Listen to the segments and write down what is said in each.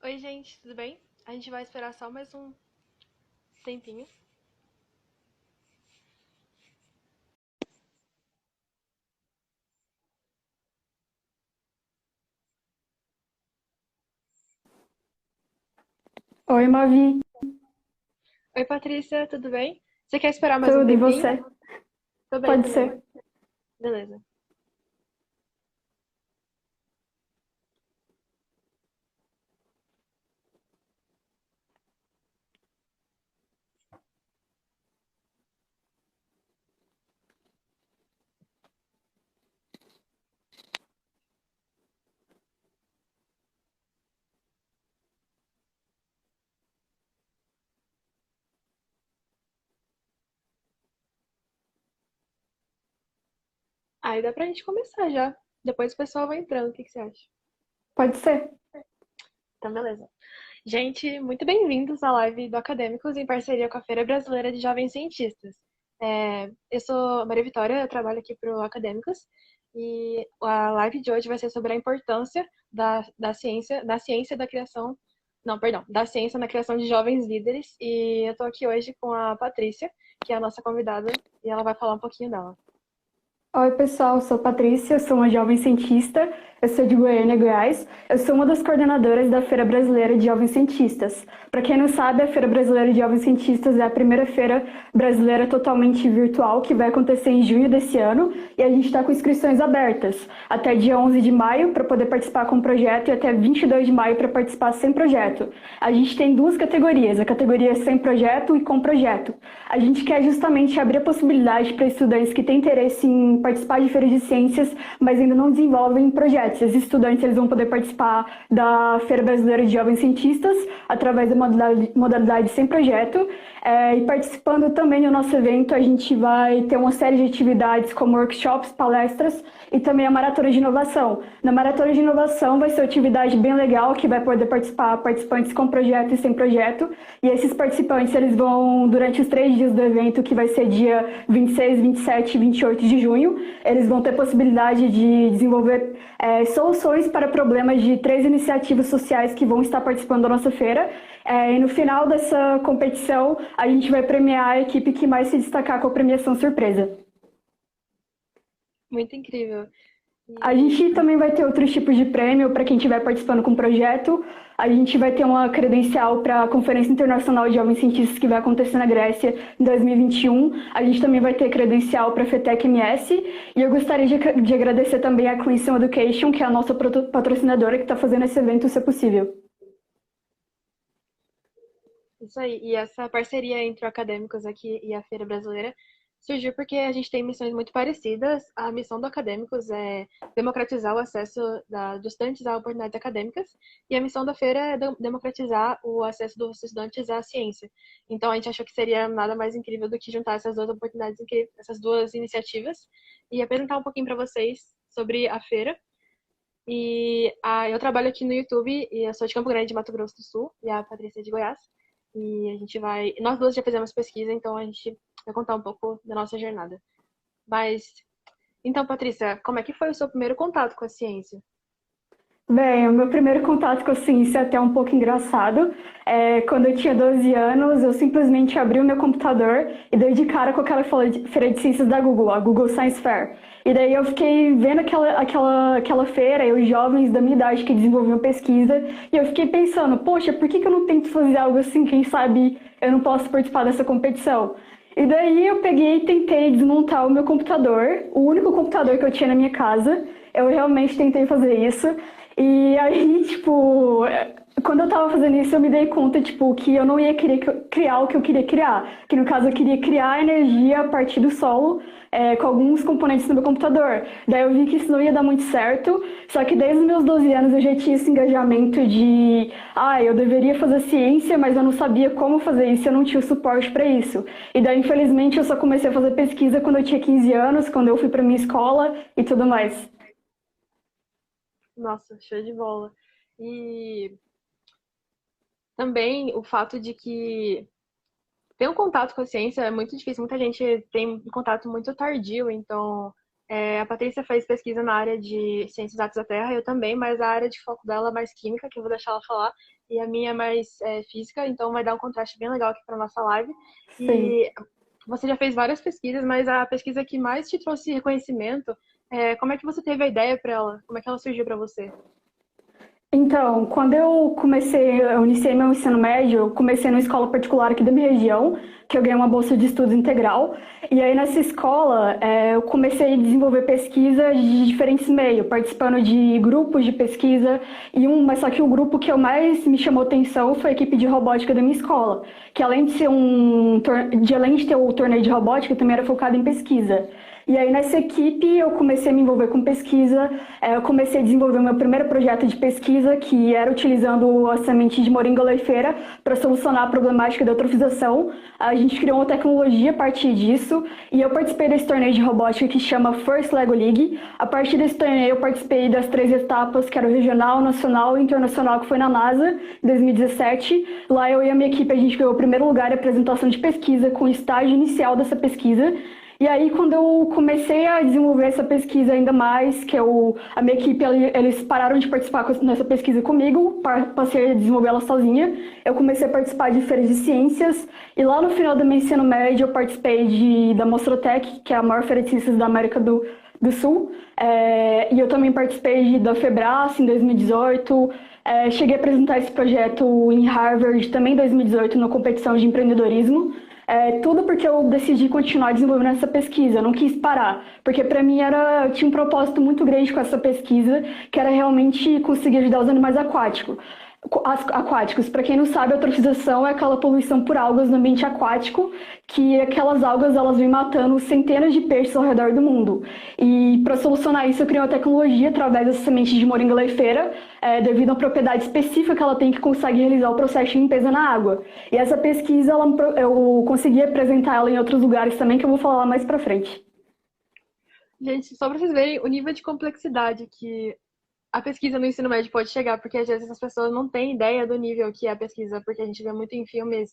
Oi, gente, tudo bem? A gente vai esperar só mais um tempinho. Oi, Mavi, Oi, Patrícia, tudo bem? Você quer esperar mais um tudo e tempinho? você? Tô bem Pode também. ser. Beleza. Aí dá pra gente começar já. Depois o pessoal vai entrando, o que você acha? Pode ser. Então, beleza. Gente, muito bem-vindos à live do Acadêmicos em parceria com a Feira Brasileira de Jovens Cientistas. Eu sou Maria Vitória, eu trabalho aqui para o Acadêmicos e a live de hoje vai ser sobre a importância da ciência da criação, não, perdão, da ciência na criação de jovens líderes. E eu estou aqui hoje com a Patrícia, que é a nossa convidada, e ela vai falar um pouquinho dela. Oi, pessoal, eu sou Patrícia, eu sou uma jovem cientista, eu sou de Goiânia, Goiás. Eu sou uma das coordenadoras da Feira Brasileira de Jovens Cientistas. Para quem não sabe, a Feira Brasileira de Jovens Cientistas é a primeira feira brasileira totalmente virtual que vai acontecer em junho desse ano e a gente está com inscrições abertas até dia 11 de maio para poder participar com o projeto e até 22 de maio para participar sem projeto. A gente tem duas categorias, a categoria sem projeto e com projeto. A gente quer justamente abrir a possibilidade para estudantes que têm interesse em participar de feiras de ciências, mas ainda não desenvolvem projetos. Esses estudantes eles vão poder participar da Feira Brasileira de Jovens Cientistas através da modalidade sem projeto. E participando também do nosso evento, a gente vai ter uma série de atividades como workshops, palestras e também a Maratona de Inovação. Na Maratona de Inovação vai ser uma atividade bem legal que vai poder participar participantes com projeto e sem projeto. E esses participantes eles vão, durante os 3 dias do evento, que vai ser dia 26, 27 e 28 de junho, eles vão ter possibilidade de desenvolver soluções para problemas de 3 iniciativas sociais que vão estar participando da nossa feira. E no final dessa competição, a gente vai premiar a equipe que mais se destacar com a premiação surpresa. Muito incrível. A E gente também vai ter outros tipos de prêmio para quem estiver participando com o projeto. A gente vai ter uma credencial para a Conferência Internacional de Jovens Cientistas que vai acontecer na Grécia em 2021. A gente também vai ter credencial para a FETEC MS. E eu gostaria de agradecer também a Cleanson Education, que é a nossa patrocinadora que está fazendo esse evento ser possível. isso aí. E essa parceria entre o Acadêmicos aqui e a Feira Brasileira surgiu porque a gente tem missões muito parecidas. A missão do Acadêmicos é democratizar o acesso dos estudantes a oportunidades acadêmicas, e a missão da feira é democratizar o acesso dos estudantes à ciência. Então a gente achou que seria nada mais incrível do que juntar essas duas oportunidades incríveis, essas duas iniciativas, e apresentar um pouquinho para vocês sobre a feira. Eu trabalho aqui no YouTube e eu sou de Campo Grande, Mato Grosso do Sul, e a Patrícia é de Goiás. E a gente vai. Nós duas já fizemos pesquisa, então a gente vai contar um pouco da nossa jornada. Mas. Então, Patrícia, como é que foi o seu primeiro contato com a ciência? Bem, o meu primeiro contato com a ciência é até um pouco engraçado. Quando eu tinha 12 anos, eu simplesmente abri o meu computador e dei de cara com aquela feira de ciências da Google, a Google Science Fair. E daí eu fiquei vendo aquela feira e os jovens da minha idade que desenvolviam pesquisa, e eu fiquei pensando, poxa, por que eu não tento fazer algo assim? Quem sabe eu não posso participar dessa competição? E daí eu peguei e tentei desmontar o meu computador, o único computador que eu tinha na minha casa. Eu realmente tentei fazer isso. E aí, tipo, quando eu tava fazendo isso, eu me dei conta, tipo, que eu não ia querer criar o que eu queria criar. Que no caso eu queria criar energia a partir do solo, com alguns componentes no meu computador. Daí eu vi que isso não ia dar muito certo, só que desde os meus 12 anos eu já tinha esse engajamento de, eu deveria fazer ciência, mas eu não sabia como fazer isso, eu não tinha o suporte para isso. E daí, infelizmente, eu só comecei a fazer pesquisa quando eu tinha 15 anos, quando eu fui para minha escola e tudo mais. Nossa, show de bola. E também o fato de que ter um contato com a ciência é muito difícil. Muita gente tem um contato muito tardio, então A Patrícia fez pesquisa na área de ciências exatas da Terra, eu também, mas a área de foco dela é mais química, que eu vou deixar ela falar, e a minha é mais física, então vai dar um contraste bem legal aqui para nossa live. Sim. E você já fez várias pesquisas, mas a pesquisa que mais te trouxe reconhecimento, como é que você teve a ideia para ela? Como é que ela surgiu para você? Então, quando eu iniciei meu ensino médio, eu comecei numa escola particular aqui da minha região, que eu ganhei uma bolsa de estudos integral. E aí nessa escola, eu comecei a desenvolver pesquisa de diferentes meios, participando de grupos de pesquisa. Mas só que o grupo que eu mais me chamou atenção foi a equipe de robótica da minha escola, que além de ter o torneio de robótica, também era focado em pesquisa. E aí, nessa equipe, eu comecei a me envolver com pesquisa. Eu comecei a desenvolver o meu primeiro projeto de pesquisa, que era utilizando a semente de moringa oleifera para solucionar a problemática da eutrofização. A gente criou uma tecnologia a partir disso, e eu participei desse torneio de robótica que chama First Lego League. A partir desse torneio, eu participei das 3 etapas, que era o regional, nacional e internacional, que foi na NASA, em 2017. Lá eu e a minha equipe, a gente ganhou o primeiro lugar em apresentação de pesquisa, com o estágio inicial dessa pesquisa. E aí, quando eu comecei a desenvolver essa pesquisa ainda mais, a minha equipe, eles pararam de participar nessa pesquisa comigo, passei a desenvolver ela sozinha. Eu comecei a participar de feiras de ciências, e lá no final do meu ensino médio, eu participei da Mostrotec, que é a maior feira de ciências da América do Sul. E eu também participei da Febrace em 2018. Cheguei a apresentar esse projeto em Harvard também em 2018, na competição de empreendedorismo. Tudo porque eu decidi continuar desenvolvendo essa pesquisa, eu não quis parar, porque para mim tinha um propósito muito grande com essa pesquisa, que era realmente conseguir ajudar os animais aquáticos. Para quem não sabe, a eutrofização é aquela poluição por algas no ambiente aquático, que aquelas algas elas vêm matando centenas de peixes ao redor do mundo. E para solucionar isso, eu criei uma tecnologia através dessa semente de moringa leifeira, devido à propriedade específica que ela tem, que consegue realizar o processo de limpeza na água. E essa pesquisa eu consegui apresentar ela em outros lugares também, que eu vou falar lá mais para frente. Gente, só para vocês verem o nível de complexidade que a pesquisa no ensino médio pode chegar, porque às vezes as pessoas não têm ideia do nível que é a pesquisa, porque a gente vê muito em filmes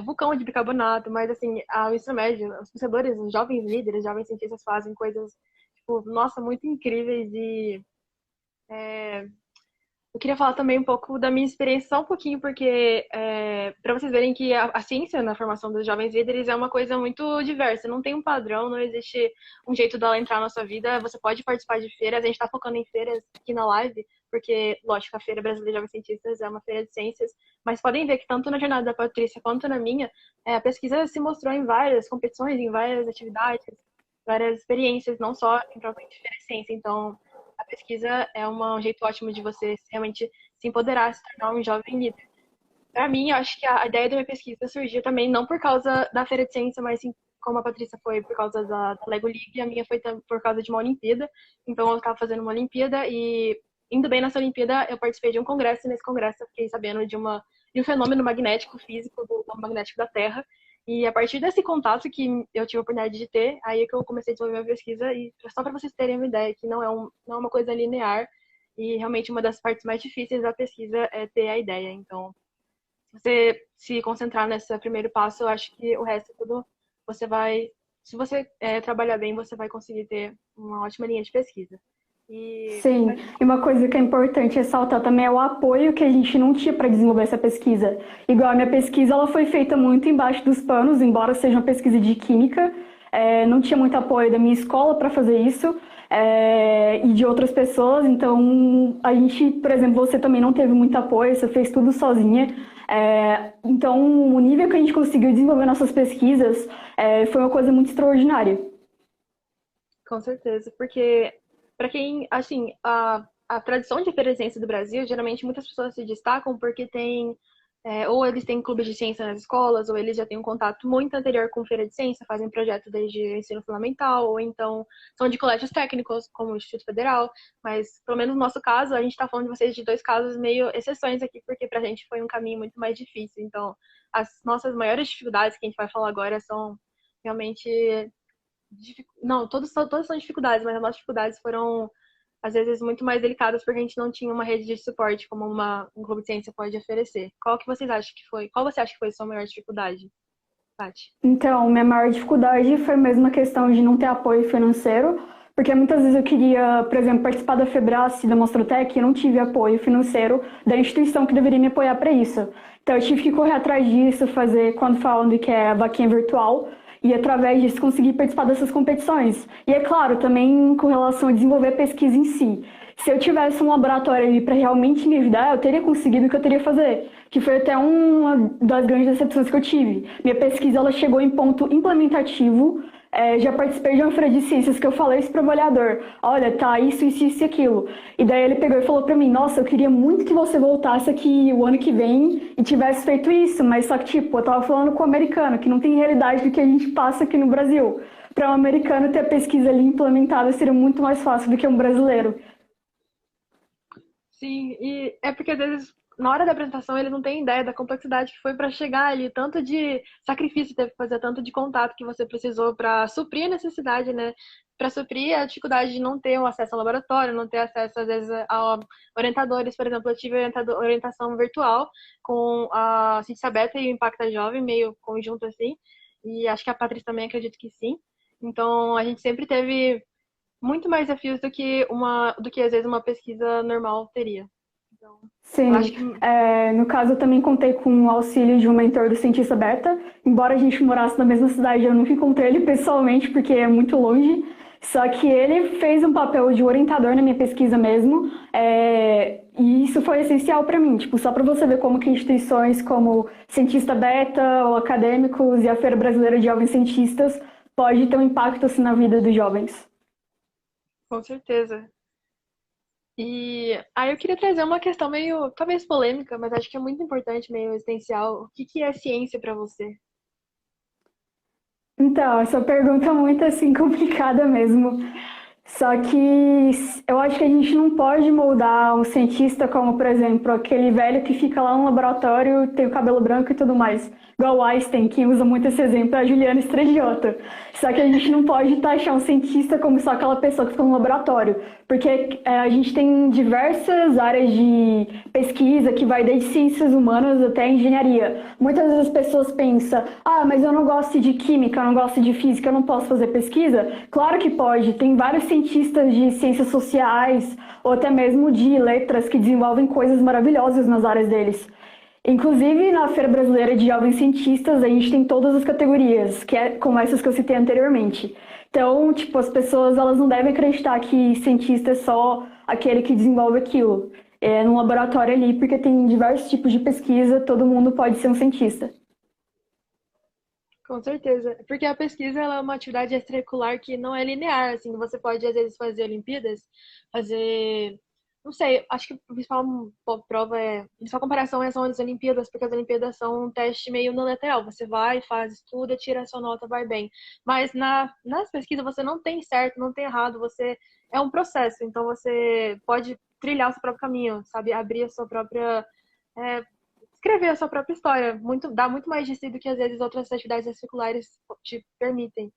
vulcão de bicarbonato, mas assim, o ensino médio, os pensadores, os jovens líderes, os jovens cientistas fazem coisas, tipo, nossa, muito incríveis e eu queria falar também um pouco da minha experiência, só um pouquinho, porque para vocês verem que a ciência na formação dos jovens líderes é uma coisa muito diversa. Não tem um padrão, não existe um jeito dela entrar na sua vida. Você pode participar de feiras, a gente está focando em feiras aqui na live, porque, lógico, a Feira Brasileira de Jovens Cientistas é uma feira de ciências, mas podem ver que tanto na jornada da Patrícia quanto na minha, a pesquisa se mostrou em várias competições, em várias atividades, várias experiências, não só em propriamente feira de ciência. Então, a pesquisa é um jeito ótimo de você realmente se empoderar, se tornar um jovem líder. Para mim, eu acho que a ideia da minha pesquisa surgiu também não por causa da Feira de Ciência, mas sim, como a Patrícia foi por causa da Lego League, a minha foi por causa de uma Olimpíada. Então, eu estava fazendo uma Olimpíada e, indo bem nessa Olimpíada, eu participei de um congresso, e nesse congresso eu fiquei sabendo de um fenômeno magnético físico, do campo magnético da Terra. E a partir desse contato que eu tive a oportunidade de ter, aí é que eu comecei a desenvolver minha pesquisa, e só para vocês terem uma ideia, que não é uma coisa linear, e realmente uma das partes mais difíceis da pesquisa é ter a ideia. Então, se você se concentrar nesse primeiro passo, eu acho que o resto tudo você vai, se você trabalhar bem, você vai conseguir ter uma ótima linha de pesquisa. E Sim, e uma coisa que é importante ressaltar também é o apoio que a gente não tinha para desenvolver essa pesquisa. Igual a minha pesquisa, ela foi feita muito embaixo dos panos, embora seja uma pesquisa de química, não tinha muito apoio da minha escola para fazer isso, e de outras pessoas. Então, a gente, por exemplo, você também não teve muito apoio, você fez tudo sozinha. Então, o nível que a gente conseguiu desenvolver nossas pesquisas foi uma coisa muito extraordinária. com certeza, porque para quem, assim, a tradição de feira de ciência do Brasil, geralmente muitas pessoas se destacam porque ou eles têm clubes de ciência nas escolas, ou eles já têm um contato muito anterior com feira de ciência, fazem projeto desde o ensino fundamental, ou então são de colégios técnicos, como o Instituto Federal, mas pelo menos no nosso caso, a gente está falando de vocês de dois casos meio exceções aqui, porque pra gente foi um caminho muito mais difícil. Então, as nossas maiores dificuldades que a gente vai falar agora são realmente não, todas são dificuldades, mas as nossas dificuldades foram, às vezes, muito mais delicadas porque a gente não tinha uma rede de suporte como um clube de ciência pode oferecer. Qual que vocês acham que foi? Qual você acha que foi a sua maior dificuldade, Paty? Então, minha maior dificuldade foi mesmo a questão de não ter apoio financeiro, Porque muitas vezes eu queria, por exemplo, participar da Febrace, da Mostrotec, e eu não tive apoio financeiro da instituição que deveria me apoiar para isso. Então eu tive que correr atrás disso, fazer crowdfunding, que é a vaquinha virtual, e através disso conseguir participar dessas competições. E é claro, também com relação a desenvolver a pesquisa em si. Se eu tivesse um laboratório ali para realmente me ajudar, eu teria conseguido o que eu teria que fazer, que foi até uma das grandes decepções que eu tive. Minha pesquisa ela chegou em ponto implementativo. Já participei de uma feira de ciências que eu falei isso para o avaliador. Olha, tá isso e aquilo. E daí ele pegou e falou para mim, nossa, eu queria muito que você voltasse aqui o ano que vem e tivesse feito isso, mas só que, tipo, eu tava falando com o americano, que não tem realidade do que a gente passa aqui no Brasil. Para um americano ter a pesquisa ali implementada seria muito mais fácil do que um brasileiro. Sim, e é porque às vezes na hora da apresentação ele não tem ideia da complexidade que foi para chegar ali, tanto de sacrifício que teve que fazer, tanto de contato que você precisou para suprir a necessidade, né? Para suprir a dificuldade de não ter o acesso ao laboratório, não ter acesso às vezes a orientadores, por exemplo, eu tive orientação virtual com a Ciência Beta e o Impacta Jovem, meio conjunto assim, e acho que a Patrícia também acredito que sim. Então a gente sempre teve muito mais desafios do que às vezes uma pesquisa normal teria. Então, eu acho Sim, que no caso eu também contei com o auxílio de um mentor do cientista beta. Embora a gente morasse na mesma cidade, eu nunca encontrei ele pessoalmente porque é muito longe. Só que ele fez um papel de orientador na minha pesquisa mesmo, e isso foi essencial para mim. Tipo, só para você ver como que instituições como Cientista Beta, ou acadêmicos e a Feira Brasileira de Jovens Cientistas pode ter um impacto assim na vida dos jovens. com certeza. E aí eu queria trazer uma questão meio, talvez polêmica, mas acho que é muito importante, meio existencial. O que que é ciência para você? Então, essa pergunta é muito assim complicada mesmo. Só que eu acho que a gente não pode moldar um cientista como, por exemplo, aquele velho que fica lá no laboratório, tem o cabelo branco e tudo mais. Igual o Einstein, que usa muito esse exemplo, é a Juliana Estradiota. Só que a gente não pode taxar um cientista como só aquela pessoa que fica no laboratório. Porque a gente tem diversas áreas de pesquisa que vai desde ciências humanas até engenharia. Muitas vezes as pessoas pensam, mas eu não gosto de química, eu não gosto de física, eu não posso fazer pesquisa. Claro que pode, tem vários cientistas de ciências sociais ou até mesmo de letras que desenvolvem coisas maravilhosas nas áreas deles. Inclusive, na Feira Brasileira de Jovens Cientistas, a gente tem todas as categorias, que é como essas que eu citei anteriormente. Então, tipo, as pessoas elas não devem acreditar que cientista é só aquele que desenvolve aquilo. É num laboratório ali, porque tem diversos tipos de pesquisa, todo mundo pode ser um cientista. Com certeza. Porque a pesquisa ela é uma atividade extracurricular que não é linear, assim, você pode às vezes fazer Olimpíadas, fazer, não sei, acho que a principal prova a principal comparação são as Olimpíadas, porque as Olimpíadas são um teste meio unilateral, você vai, faz, estuda, tira a sua nota, vai bem. Mas nas pesquisas você não tem certo, não tem errado, você é um processo, então você pode trilhar o seu próprio caminho, sabe, abrir a sua própria é, escrever a sua própria história. Dá muito mais de si do que às vezes outras atividades extracurriculares te permitem.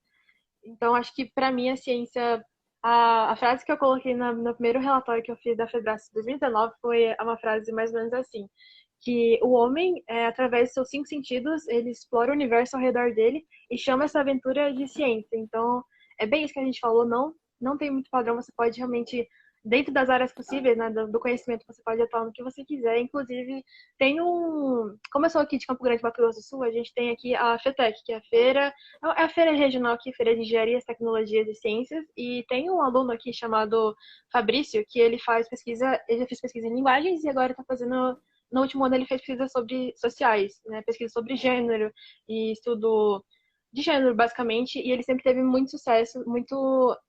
Então, acho que para mim a ciência, a frase que eu coloquei no primeiro relatório que eu fiz da Febrace 2019 foi uma frase mais ou menos assim, que o homem, através de seus cinco sentidos, ele explora o universo ao redor dele e chama essa aventura de ciência. Então, é bem isso que a gente falou, não tem muito padrão, você pode realmente dentro das áreas possíveis, né, do conhecimento, você pode atuar no que você quiser. Inclusive, como eu sou aqui de Campo Grande, Mato Grosso do Sul, a gente tem aqui a FETEC, que é a feira regional aqui, feira de engenharias, tecnologias e ciências, e tem um aluno aqui chamado Fabrício, que ele já fez pesquisa em linguagens e agora está fazendo, no último ano ele fez pesquisa sobre sociais, né, pesquisa sobre gênero e estudo de gênero, basicamente, e ele sempre teve muito sucesso,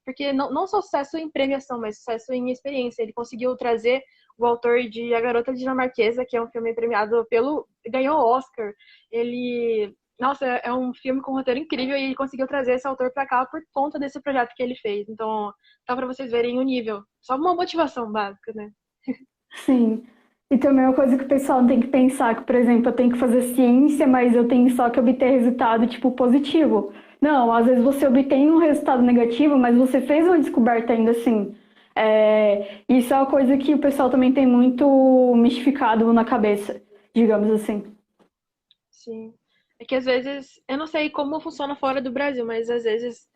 porque não só sucesso em premiação, mas sucesso em experiência. Ele conseguiu trazer o autor de A Garota Dinamarquesa, que é um filme premiado ganhou o Oscar. Nossa, é um filme com um roteiro incrível e ele conseguiu trazer esse autor para cá por conta desse projeto que ele fez. Então, tá para vocês verem o nível. Só uma motivação básica, né? Sim. E também uma coisa que o pessoal tem que pensar, que, por exemplo, eu tenho que fazer ciência, mas eu tenho só que obter resultado, tipo, positivo. Não, às vezes você obtém um resultado negativo, mas você fez uma descoberta ainda assim. Isso é uma coisa que o pessoal também tem muito mistificado na cabeça, digamos assim. Sim. É que às vezes, eu não sei como funciona fora do Brasil, mas às vezes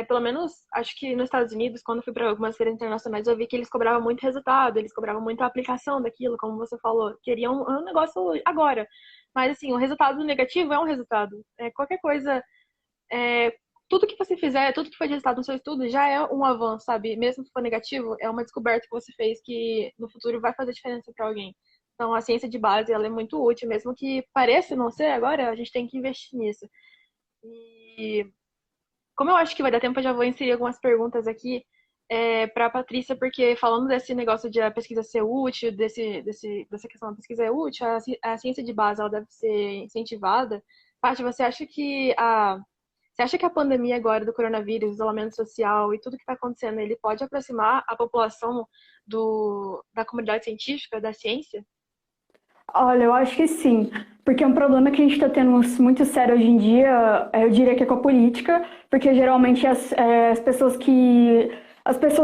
Pelo menos, acho que nos Estados Unidos, quando eu fui para algumas feiras internacionais, eu vi que eles cobravam muito resultado, eles cobravam muito a aplicação daquilo, como você falou. Queriam um negócio agora. Mas, assim, o resultado negativo é um resultado. Qualquer coisa, é, tudo que você fizer, tudo que foi de resultado no seu estudo já é um avanço, sabe? Mesmo se for negativo, é uma descoberta que você fez que no futuro vai fazer diferença para alguém. Então, a ciência de base, ela é muito útil, mesmo que pareça não ser agora, a gente tem que investir nisso. E como eu acho que vai dar tempo, eu já vou inserir algumas perguntas aqui para a Patrícia, porque falando desse negócio de a pesquisa ser útil, dessa questão da pesquisa é útil, a ciência de base ela deve ser incentivada. Paty, você acha que a pandemia agora do coronavírus, isolamento social e tudo que está acontecendo, ele pode aproximar a população da comunidade científica, da ciência? Olha, eu acho que sim, porque é um problema que a gente está tendo muito sério hoje em dia, eu diria que é com a política, porque geralmente as pessoas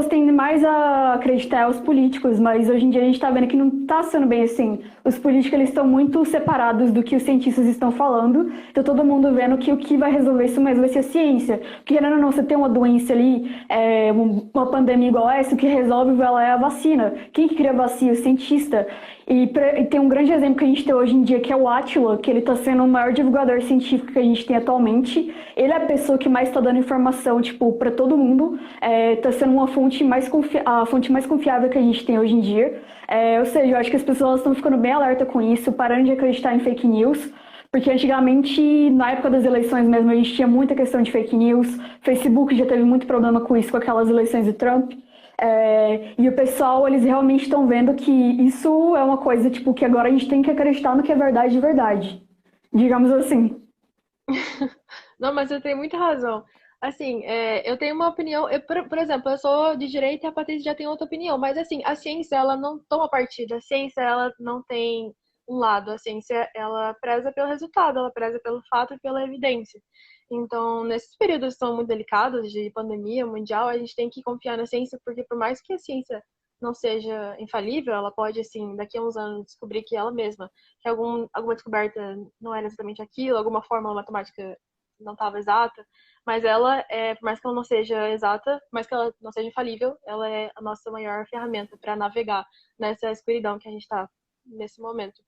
tendem mais a acreditar aos políticos, mas hoje em dia a gente está vendo que não está sendo bem assim. Os políticos eles estão muito separados do que os cientistas estão falando, então todo mundo vendo que o que vai resolver isso mesmo vai ser a ciência. Porque querendo ou não, você tem uma doença ali, uma pandemia igual essa, o que resolve ela é a vacina. Quem que cria a vacina? O cientista. E tem um grande exemplo que a gente tem hoje em dia, que é o Átila, que ele está sendo o maior divulgador científico que a gente tem atualmente. Ele é a pessoa que mais está dando informação, tipo, para todo mundo. Está sendo uma fonte a fonte mais confiável que a gente tem hoje em dia. Ou seja, eu acho que as pessoas estão ficando bem alerta com isso, parando de acreditar em fake news. Porque antigamente, na época das eleições mesmo, a gente tinha muita questão de fake news. Facebook já teve muito problema com isso, com aquelas eleições de Trump. E o pessoal, eles realmente estão vendo que isso é uma coisa, tipo, que agora a gente tem que acreditar no que é verdade de verdade. Digamos assim. Não, mas eu tenho muita razão. Assim, eu tenho uma opinião. Por exemplo, eu sou de direita e a Patrícia já tem outra opinião. Mas, assim, a ciência, ela não toma partido. A ciência, ela não tem um lado. A ciência, ela preza pelo resultado, ela preza pelo fato e pela evidência. Então, nesses períodos que são muito delicados de pandemia mundial, a gente tem que confiar na ciência, porque por mais que a ciência não seja infalível, ela pode, assim, daqui a uns anos descobrir que ela mesma, que alguma descoberta não era exatamente aquilo, alguma fórmula matemática não estava exata, mas ela, por mais que ela não seja exata, por mais que ela não seja infalível, ela é a nossa maior ferramenta para navegar nessa escuridão que a gente está nesse momento.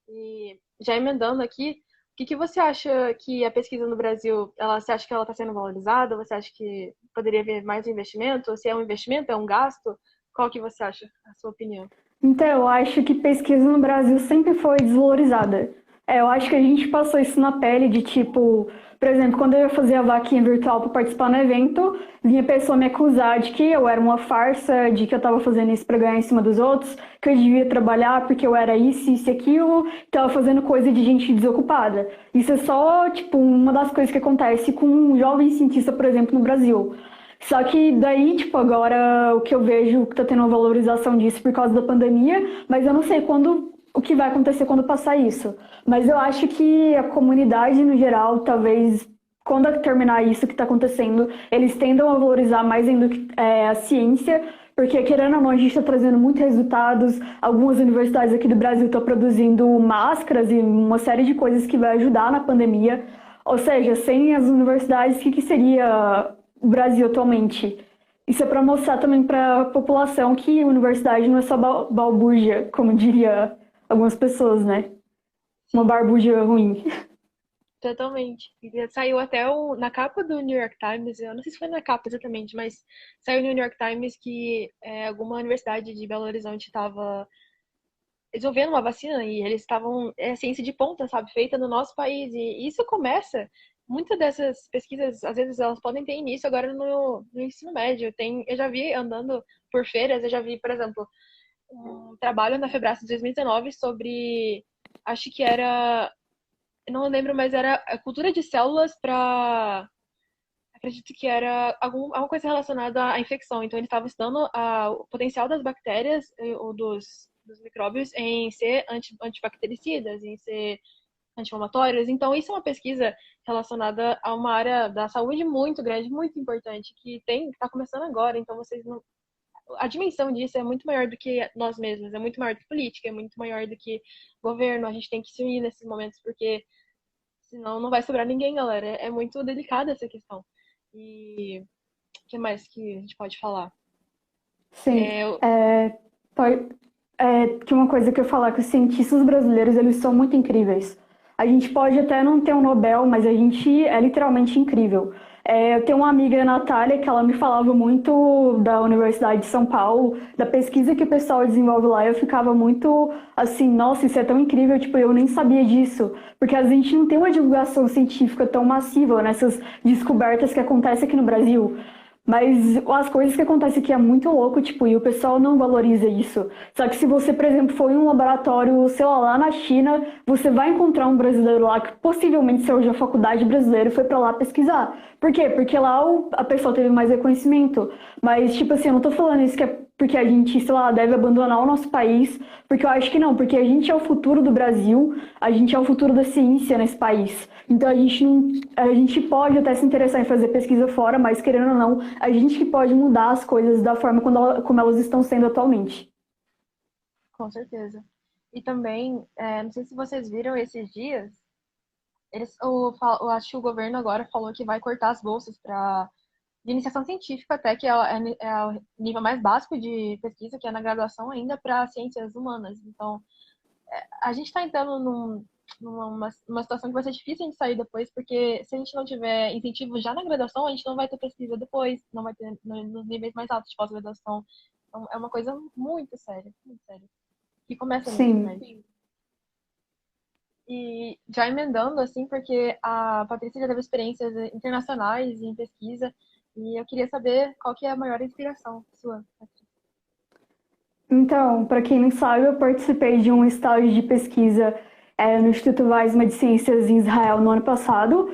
E já emendando aqui, o que você acha que a pesquisa no Brasil, você acha que ela está sendo valorizada? Você acha que poderia haver mais investimento? Ou se é um investimento, é um gasto? Qual que você acha, a sua opinião? Então, eu acho que pesquisa no Brasil sempre foi desvalorizada. Eu acho que a gente passou isso na pele de tipo, por exemplo, quando eu ia fazer a vaquinha virtual para participar no evento, vinha pessoa me acusar de que eu era uma farsa, de que eu estava fazendo isso para ganhar em cima dos outros, que eu devia trabalhar porque eu era isso e aquilo, estava fazendo coisa de gente desocupada. Isso é só, tipo, uma das coisas que acontece com um jovem cientista, por exemplo, no Brasil. Só que daí, tipo, agora o que eu vejo que tá tendo uma valorização disso por causa da pandemia, mas eu não sei o que vai acontecer quando passar isso. Mas eu acho que a comunidade, no geral, talvez, quando terminar isso que está acontecendo, eles tendam a valorizar mais ainda a ciência, porque, querendo ou não, a gente está trazendo muitos resultados. Algumas universidades aqui do Brasil estão produzindo máscaras e uma série de coisas que vai ajudar na pandemia. Ou seja, sem as universidades, o que seria o Brasil atualmente? Isso é para mostrar também para a população que a universidade não é só balbúrdia, como diria algumas pessoas, né? Uma Sim. barbuja ruim. Totalmente. E saiu até na capa do New York Times, eu não sei se foi na capa exatamente, mas saiu no New York Times que alguma universidade de Belo Horizonte estava desenvolvendo uma vacina e eles estavam, ciência de ponta, sabe, feita no nosso país. E isso começa, muitas dessas pesquisas, às vezes elas podem ter início agora no ensino médio. Eu já vi andando por feiras, eu já vi, por exemplo, um trabalho na Febrace de 2019 sobre, acho que era eu não lembro, mas era a cultura de células para. Acredito que era alguma coisa relacionada à infecção. Então, ele estava estudando o potencial das bactérias ou dos micróbios em ser antibactericidas, em ser anti-inflamatórios. Então, isso é uma pesquisa relacionada a uma área da saúde muito grande, muito importante, que está começando agora. Então, vocês não. A dimensão disso é muito maior do que nós mesmos, é muito maior do que política, é muito maior do que governo. A gente tem que se unir nesses momentos, porque senão não vai sobrar ninguém, galera. É muito delicada essa questão. E que mais que a gente pode falar? Sim. É, Pode- que uma coisa que eu falar que os cientistas brasileiros, eles são muito incríveis. A gente pode até não ter um Nobel, mas a gente é literalmente incrível. Eu tenho uma amiga, a Natália, que ela me falava muito da Universidade de São Paulo, da pesquisa que o pessoal desenvolve lá. Eu ficava muito assim, nossa, isso é tão incrível, tipo, eu nem sabia disso. Porque a gente não tem uma divulgação científica tão massiva nessas descobertas que acontecem aqui no Brasil. Mas as coisas que acontecem aqui é muito louco, tipo, e o pessoal não valoriza isso. Só que se você, por exemplo, for em um laboratório, sei lá na China, você vai encontrar um brasileiro lá que possivelmente seja a faculdade brasileira e foi pra lá pesquisar. Por quê? Porque lá a pessoa teve mais reconhecimento. Mas, tipo assim, eu não tô falando isso que é porque a gente, sei lá, deve abandonar o nosso país, porque eu acho que não, porque a gente é o futuro do Brasil, a gente é o futuro da ciência nesse país. Então a gente não, a gente pode até se interessar em fazer pesquisa fora, mas querendo ou não, a gente que pode mudar as coisas da forma como elas estão sendo atualmente. com certeza. E também, não sei se vocês viram esses dias, eu acho que o governo agora falou que vai cortar as bolsas para de iniciação científica até, que é o nível mais básico de pesquisa, que é na graduação ainda, para ciências humanas. Então, a gente está entrando numa situação que vai ser difícil de sair depois, porque se a gente não tiver incentivo já na graduação, a gente não vai ter pesquisa depois, não vai ter nos níveis mais altos de pós-graduação. Então, é uma coisa muito séria, muito séria. Que começa no ensino Sim. médio. E já emendando, assim, porque a Patrícia já teve experiências internacionais em pesquisa, e eu queria saber qual que é a maior inspiração sua, Patrícia. Então, para quem não sabe, eu participei de um estágio de pesquisa no Instituto Weizmann de Ciências em Israel no ano passado.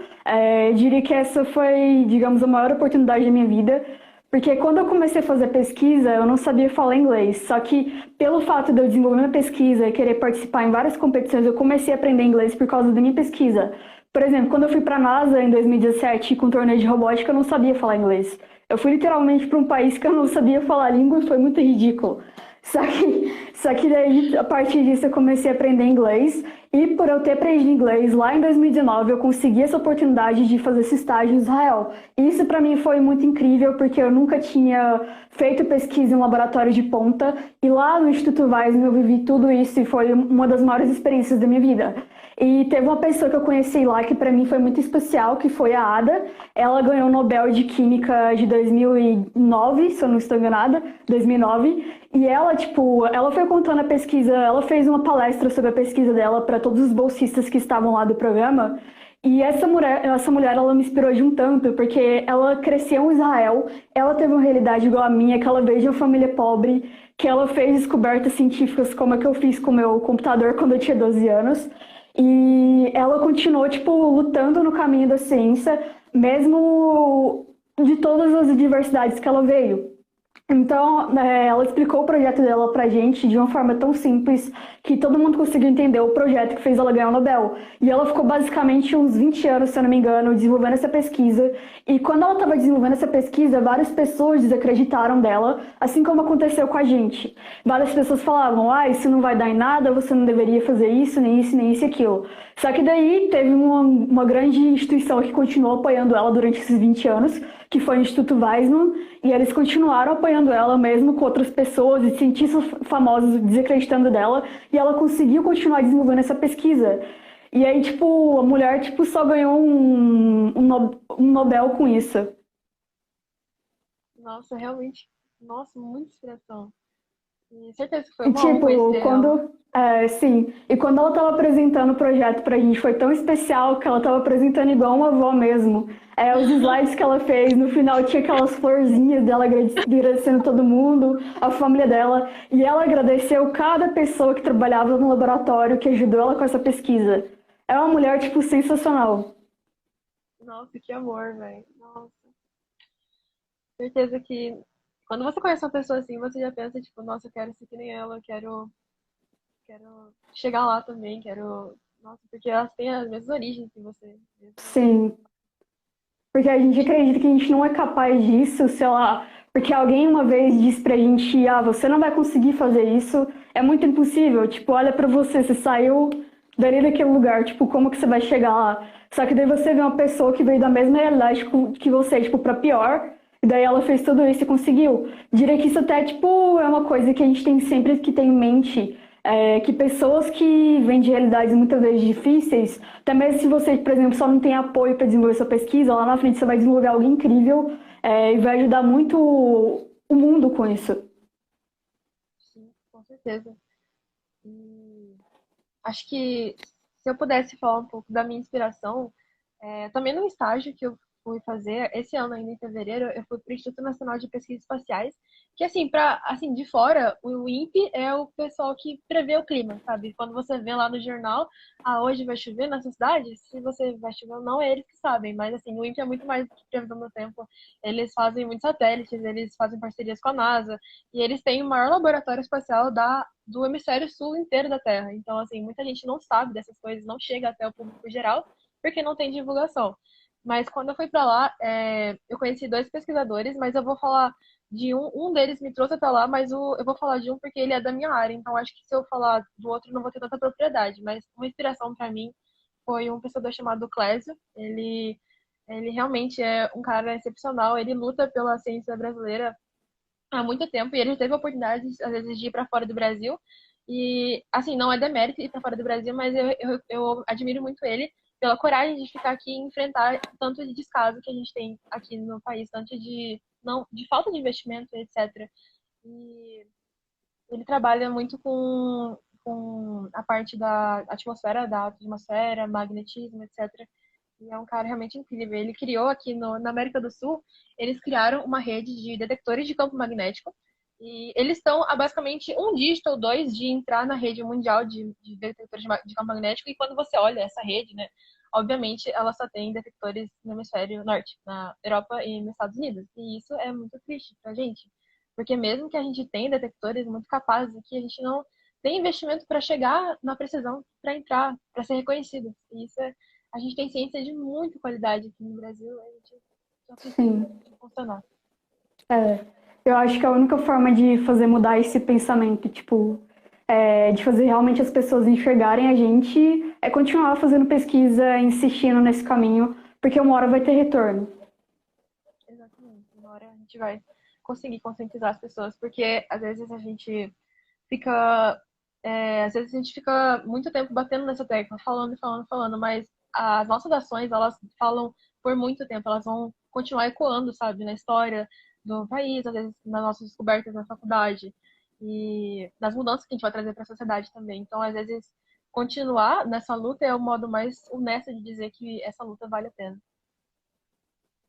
Diria que essa foi, digamos, a maior oportunidade da minha vida, porque quando eu comecei a fazer pesquisa, eu não sabia falar inglês. Só que, pelo fato de eu desenvolver minha pesquisa e querer participar em várias competições, eu comecei a aprender inglês por causa da minha pesquisa. Por exemplo, quando eu fui para a NASA em 2017 com um torneio de robótica, eu não sabia falar inglês. Eu fui literalmente para um país que eu não sabia falar a língua e foi muito ridículo. Só que daí, a partir disso, eu comecei a aprender inglês. E por eu ter aprendido inglês, lá em 2019, eu consegui essa oportunidade de fazer esse estágio em Israel. E isso para mim foi muito incrível, porque eu nunca tinha feito pesquisa em um laboratório de ponta. E lá no Instituto Weizmann eu vivi tudo isso e foi uma das maiores experiências da minha vida. E teve uma pessoa que eu conheci lá que para mim foi muito especial, que foi a Ada. Ela ganhou o Nobel de Química de 2009, se eu não estou enganada, 2009. E ela, tipo, ela foi contando a pesquisa, ela fez uma palestra sobre a pesquisa dela para todos os bolsistas que estavam lá do programa. E essa mulher, ela me inspirou de um tanto, porque ela cresceu em Israel, ela teve uma realidade igual a minha, que ela veio de uma família pobre, que ela fez descobertas científicas como a que eu fiz com o meu computador quando eu tinha 12 anos. E ela continuou, tipo, lutando no caminho da ciência, mesmo de todas as diversidades que ela veio. Então, ela explicou o projeto dela pra gente de uma forma tão simples que todo mundo conseguiu entender o projeto que fez ela ganhar o Nobel. E ela ficou basicamente uns 20 anos, se eu não me engano, desenvolvendo essa pesquisa. E quando ela estava desenvolvendo essa pesquisa, várias pessoas desacreditaram dela, assim como aconteceu com a gente. Várias pessoas falavam, isso não vai dar em nada, você não deveria fazer isso, nem isso, nem isso e aquilo. Só que daí teve uma grande instituição que continuou apoiando ela durante esses 20 anos, que foi o Instituto Weizmann, e eles continuaram apoiando ela mesmo com outras pessoas e cientistas famosos desacreditando dela, e ela conseguiu continuar desenvolvendo essa pesquisa. E aí, tipo, a mulher, tipo, só ganhou um Nobel com isso. Nossa, realmente, nossa, muita inspiração. E certeza que foi E uma honra tipo, conhecer ela. sim, e quando ela tava apresentando o projeto pra gente, foi tão especial que ela tava apresentando igual uma avó mesmo. Os slides que ela fez, no final tinha aquelas florzinhas dela agradecendo todo mundo, a família dela, e ela agradeceu cada pessoa que trabalhava no laboratório que ajudou ela com essa pesquisa. É uma mulher, tipo, sensacional. Nossa, que amor, velho. Nossa, certeza que quando você conhece uma pessoa assim, você já pensa, tipo, nossa, eu quero ser que nem ela, quero chegar lá também, quero. Nossa, porque elas têm as mesmas origens que você. Sim, porque a gente acredita que a gente não é capaz disso, sei lá, porque alguém uma vez disse pra gente, você não vai conseguir fazer isso, é muito impossível, tipo, olha pra você, você saiu dali daquele lugar, tipo, como que você vai chegar lá? Só que daí você vê uma pessoa que veio da mesma realidade que você, tipo, pra pior, E daí ela fez tudo isso e conseguiu. Diria que isso até, tipo, é uma coisa que a gente tem sempre que ter em mente, que pessoas que vêm de realidades muitas vezes difíceis, até mesmo se você, por exemplo, só não tem apoio para desenvolver sua pesquisa, lá na frente você vai desenvolver algo incrível, e vai ajudar muito o mundo com isso. Sim, com certeza. E acho que se eu pudesse falar um pouco da minha inspiração, também no estágio que eu fui fazer, esse ano ainda em fevereiro, eu fui para o Instituto Nacional de Pesquisas Espaciais, que assim, assim, de fora, o INPE é o pessoal que prevê o clima, sabe? Quando você vê lá no jornal, hoje vai chover nessa cidade, se você vai chover ou não, é eles que sabem, mas assim, o INPE é muito mais do que previsão do tempo. Eles fazem muitos satélites, eles fazem parcerias com a NASA, e eles têm o maior laboratório espacial do hemisfério sul inteiro da Terra. Então, assim, muita gente não sabe dessas coisas, não chega até o público geral, porque não tem divulgação. Mas quando eu fui para lá, eu conheci dois pesquisadores, mas eu vou falar de um deles me trouxe até lá, mas eu vou falar de um porque ele é da minha área, então acho que se eu falar do outro não vou ter tanta propriedade, mas uma inspiração para mim foi um pesquisador chamado Clésio. Ele realmente é um cara excepcional, ele luta pela ciência brasileira há muito tempo e ele teve a oportunidade, às vezes, de ir para fora do Brasil. E, assim, não é demérito ir para fora do Brasil, mas eu admiro muito ele pela coragem de ficar aqui e enfrentar tanto de descaso que a gente tem aqui no país, tanto não, de falta de investimento, etc. E ele trabalha muito com a parte da atmosfera, da atmosfera, magnetismo, etc. E é um cara realmente incrível. Ele criou aqui na América do Sul, eles criaram uma rede de detectores de campo magnético. E eles estão a basicamente um dígito ou dois de entrar na rede mundial de detectores de campo magnético. E quando você olha essa rede, né, obviamente ela só tem detectores no hemisfério norte, na Europa e nos Estados Unidos. E isso é muito triste pra gente. Porque mesmo que a gente tenha detectores muito capazes aqui, a gente não tem investimento para chegar na precisão, para entrar, para ser reconhecido. E isso a gente tem ciência de muita qualidade aqui no Brasil, a gente só precisa Sim. funcionar. É, eu acho que a única forma de fazer mudar esse pensamento, tipo, de fazer realmente as pessoas enxergarem a gente, é continuar fazendo pesquisa, insistindo nesse caminho, porque uma hora vai ter retorno. Exatamente. Uma hora a gente vai conseguir conscientizar as pessoas, porque às vezes a gente fica. Às vezes a gente fica muito tempo batendo nessa tecla, falando, falando, falando, mas as nossas ações, elas falam por muito tempo, elas vão continuar ecoando, sabe, na história do país, às vezes nas nossas descobertas na faculdade e nas mudanças que a gente vai trazer para a sociedade também. Então, às vezes, continuar nessa luta é o modo mais honesto de dizer que essa luta vale a pena.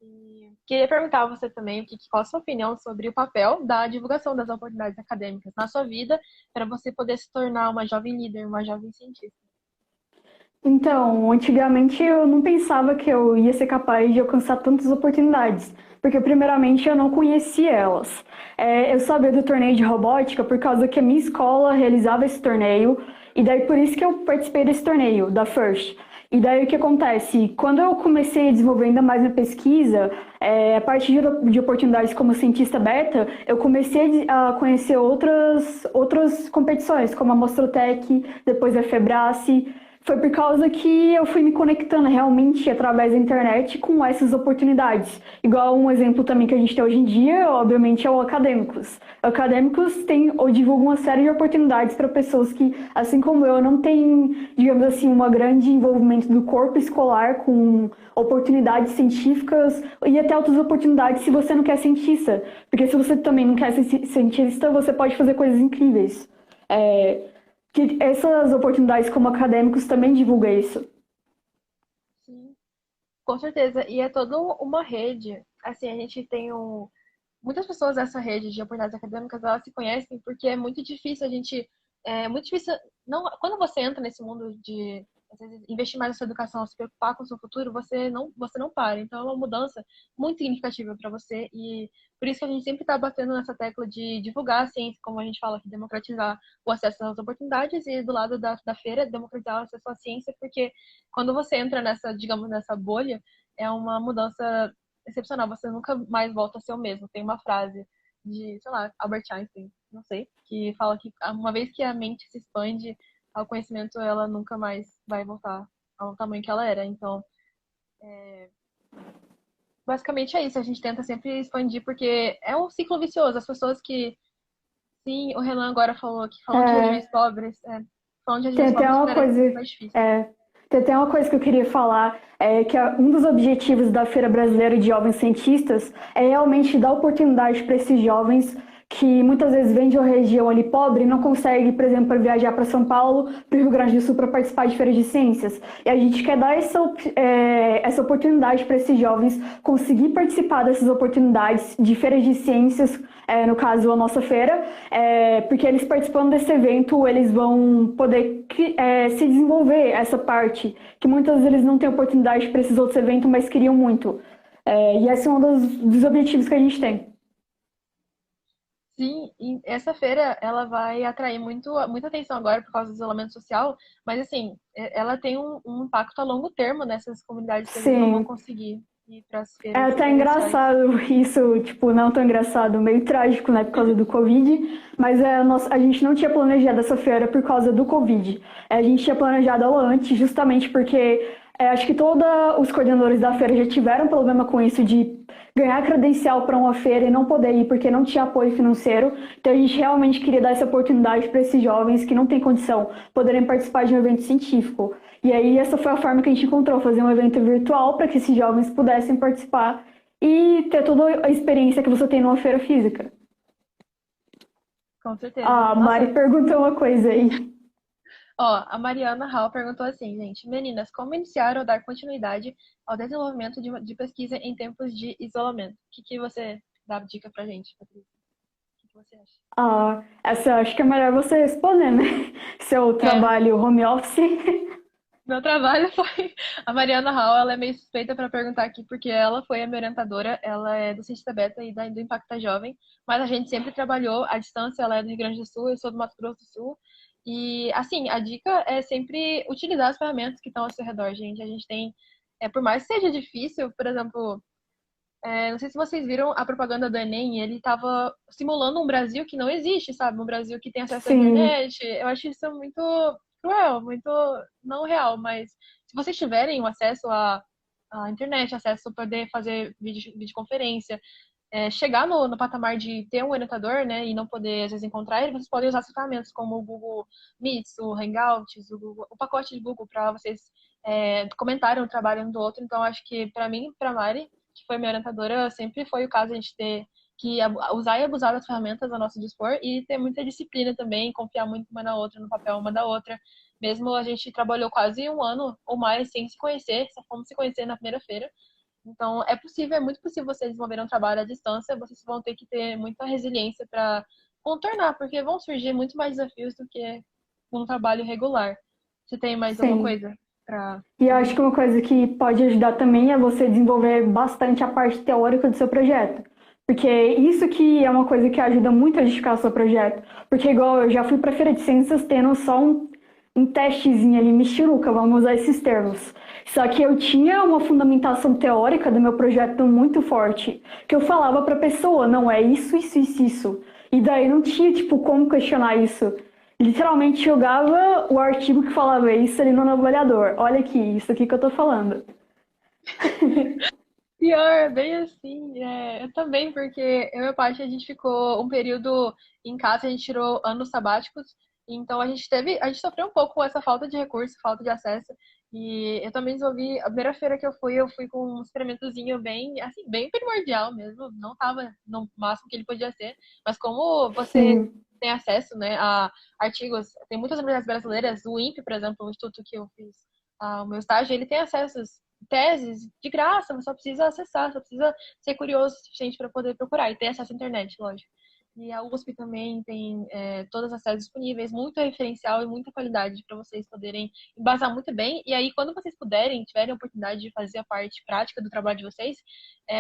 E queria perguntar a você também qual a sua opinião sobre o papel da divulgação das oportunidades acadêmicas na sua vida para você poder se tornar uma jovem líder, uma jovem cientista. Então, antigamente eu não pensava que eu ia ser capaz de alcançar tantas oportunidades, porque primeiramente eu não conhecia elas. Eu sabia do torneio de robótica por causa que a minha escola realizava esse torneio, e daí por isso que eu participei desse torneio, da FIRST. E daí o que acontece? Quando eu comecei a desenvolver ainda mais minha pesquisa, a partir de oportunidades como cientista beta, eu comecei a conhecer outras competições, como a Mostrotec, depois a Febrace. Foi por causa que eu fui me conectando realmente através da internet com essas oportunidades. Igual um exemplo também que a gente tem hoje em dia, obviamente, é o Acadêmicos. O Acadêmicos tem ou divulga uma série de oportunidades para pessoas que, assim como eu, não têm, digamos assim, um grande envolvimento do corpo escolar com oportunidades científicas e até outras oportunidades se você não quer ser cientista. Porque se você também não quer ser cientista, você pode fazer coisas incríveis. É, que essas oportunidades como acadêmicos também divulgam isso. Sim, com certeza. E é toda uma rede. Assim, a gente tem muitas pessoas dessa rede de oportunidades acadêmicas, elas se conhecem porque é muito difícil a gente. É muito difícil. Não, quando você entra nesse mundo de às vezes, investir mais na sua educação, se preocupar com o seu futuro, você não para. Então é uma mudança muito significativa para você. E por isso que a gente sempre está batendo nessa tecla de divulgar a ciência, como a gente fala aqui, democratizar o acesso às oportunidades e do lado da feira, democratizar o acesso à ciência, porque quando você entra nessa, digamos, nessa bolha, é uma mudança excepcional. Você nunca mais volta a ser o mesmo. Tem uma frase de, sei lá, Albert Einstein, não sei, que fala que uma vez que a mente se expande ao conhecimento, ela nunca mais vai voltar ao tamanho que ela era. Então, basicamente é isso. A gente tenta sempre expandir, porque é um ciclo vicioso. As pessoas que. Sim, o Renan agora falou que falando de É, regiões pobres, falando de tem regiões até pobres uma parece coisa, mais difícil. é, tem até uma coisa que eu queria falar, que um dos objetivos da Feira Brasileira de Jovens Cientistas é realmente dar oportunidade para esses jovens que muitas vezes vêm de uma região ali pobre e não consegue, por exemplo, viajar para São Paulo, para o Rio Grande do Sul para participar de feiras de ciências. E a gente quer dar essa oportunidade para esses jovens conseguir participar dessas oportunidades de feiras de ciências, no caso a nossa feira, porque eles participando desse evento, eles vão poder se desenvolver essa parte, que muitas vezes eles não têm oportunidade para esses outros eventos, mas queriam muito. E esse é um dos objetivos que a gente tem. Sim, e essa feira ela vai atrair muita atenção agora por causa do isolamento social, mas assim, ela tem um impacto a longo termo nessas comunidades que às vezes não vão Sim, conseguir ir para as é feiras até presenciais. engraçado isso, tipo, não tão engraçado, meio trágico, né, por causa do Covid, mas a gente não tinha planejado essa feira por causa do Covid. A gente tinha planejado ela antes, justamente porque acho que todos os coordenadores da feira já tiveram problema com isso de ganhar credencial para uma feira e não poder ir porque não tinha apoio financeiro. Então a gente realmente queria dar essa oportunidade para esses jovens que não têm condição poderem participar de um evento científico. E aí essa foi a forma que a gente encontrou, fazer um evento virtual para que esses jovens pudessem participar e ter toda a experiência que você tem numa feira física. Com certeza. A Mari Nossa, perguntou uma coisa aí. ó, a Mariana Hall perguntou assim, gente, meninas, como iniciar ou dar continuidade ao desenvolvimento de pesquisa em tempos de isolamento? O que você dá dica pra gente, Patrícia? O que você acha? Essa acho que é melhor você responder, né? Seu É, trabalho home office. meu trabalho foi. A Mariana Hall, ela é meio suspeita para perguntar aqui, porque ela foi a minha orientadora, ela é do Cientista Beta e do Impacta Jovem, mas a gente sempre trabalhou à distância, ela é do Rio Grande do Sul, eu sou do Mato Grosso do Sul. E, assim, a dica é sempre utilizar as ferramentas que estão ao seu redor, gente. A gente tem, por mais que seja difícil, por exemplo, não sei se vocês viram a propaganda do Enem, ele estava simulando um Brasil que não existe, sabe? Um Brasil que tem acesso à Sim, internet. Eu acho isso muito cruel, muito não real, mas se vocês tiverem o acesso à internet, acesso a poder fazer videoconferência, chegar no patamar de ter um orientador, né, e não poder, às vezes, encontrar ele, vocês podem usar essas ferramentas como o Google Meets, o Hangouts, o pacote de Google para vocês comentarem o trabalho um do outro. Então, acho que, para mim, para Mari, que foi minha orientadora, sempre foi o caso a gente ter que usar e abusar das ferramentas a nosso dispor e ter muita disciplina também, confiar muito uma na outra, no papel uma da outra. Mesmo a gente trabalhou quase um ano ou mais sem se conhecer, só fomos se conhecer na primeira feira. Então, é possível, é muito possível vocês desenvolverem um trabalho à distância, vocês vão ter que ter muita resiliência para contornar, porque vão surgir muito mais desafios do que um trabalho regular. Você tem mais alguma sim. coisa para E eu acho dizer? que uma coisa que pode ajudar também é você desenvolver bastante a parte teórica do seu projeto. Porque isso que é uma coisa que ajuda muito a justificar o seu projeto. Porque igual eu já fui para a Feira de Ciências tendo só um testezinho ali, michuruca, vamos usar esses termos. Só que eu tinha uma fundamentação teórica do meu projeto muito forte, que eu falava para a pessoa, não é isso, isso, isso, isso. E daí não tinha, tipo, como questionar isso. Literalmente jogava o artigo que falava isso ali no avaliador. Olha aqui, isso aqui que eu tô falando. Pior, bem assim. Eu também, porque eu e meu pai, a gente ficou um período em casa, a gente tirou anos sabáticos, então a gente sofreu um pouco com essa falta de recurso, falta de acesso. E eu também desenvolvi, a primeira feira que eu fui com um experimentozinho bem, assim, bem primordial mesmo, não tava no máximo que ele podia ser, mas como você Sim, tem acesso, né, a artigos, tem muitas universidades brasileiras, o INPE, por exemplo, o instituto que eu fiz o meu estágio, ele tem acessos teses de graça, você só precisa acessar, só precisa ser curioso o suficiente para poder procurar e ter acesso à internet, lógico. E a USP também tem todas as teses disponíveis, muito referencial e muita qualidade para vocês poderem embasar muito bem. E aí, quando vocês puderem, tiverem a oportunidade de fazer a parte prática do trabalho de vocês,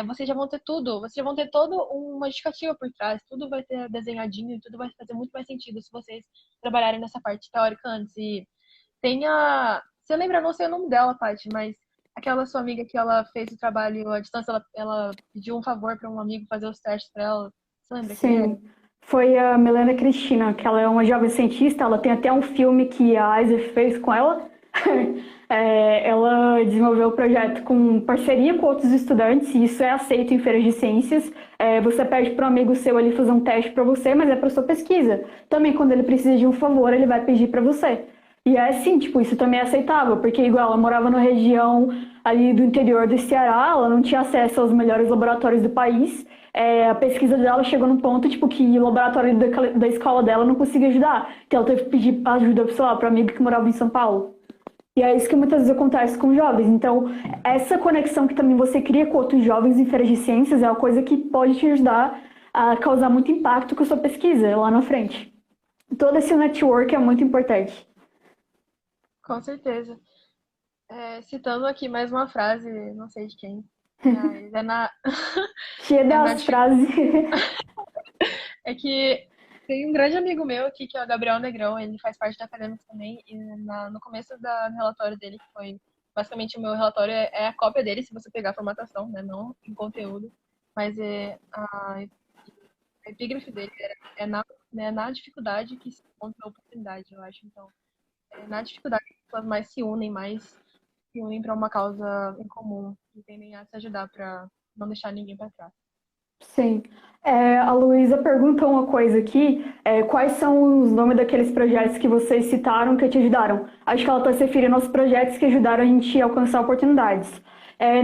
vocês já vão ter tudo, vocês já vão ter toda uma justificativa por trás, tudo vai ter desenhadinho e tudo vai fazer muito mais sentido se vocês trabalharem nessa parte teórica antes. E tem a. Você lembra, não sei o nome dela, Paty, mas aquela sua amiga que ela fez o trabalho à distância, ela pediu um favor para um amigo fazer os testes para ela. Você lembra quem era? sim. Foi a Milena Cristina, que ela é uma jovem cientista, ela tem até um filme que a Isa fez com ela. Ela desenvolveu o projeto com parceria com outros estudantes, e isso é aceito em feiras de ciências. Você pede para um amigo seu ali fazer um teste para você, mas é para sua pesquisa. Também, quando ele precisa de um favor, ele vai pedir para você. E é assim, tipo, isso também é aceitável, porque igual ela morava na região ali do interior do Ceará, ela não tinha acesso aos melhores laboratórios do país. A pesquisa dela chegou num ponto, tipo, que o laboratório da escola dela não conseguia ajudar. Então ela teve que pedir ajuda, sei lá, para um amigo que morava em São Paulo. E é isso que muitas vezes acontece com jovens. Então, essa conexão que também você cria com outros jovens em feiras de ciências é uma coisa que pode te ajudar a causar muito impacto com a sua pesquisa lá na frente. Todo esse network é muito importante. Com certeza. Citando aqui mais uma frase, não sei de quem, mas Cheia é na das frases. É que tem um grande amigo meu aqui, que é o Gabriel Negrão, ele faz parte da Acadêmicos também, e no começo do relatório dele, que foi basicamente o meu relatório, é a cópia dele, se você pegar a formatação, né, não em conteúdo, mas a epígrafe dele é na dificuldade que se encontra a oportunidade, eu acho. Então, é na dificuldade que as pessoas mais se unem para uma causa em comum, e tendem a se ajudar para não deixar ninguém para trás. Sim. A Luísa perguntou uma coisa aqui: quais são os nomes daqueles projetos que vocês citaram que te ajudaram? Acho que ela está se referindo aos projetos que ajudaram a gente a alcançar oportunidades.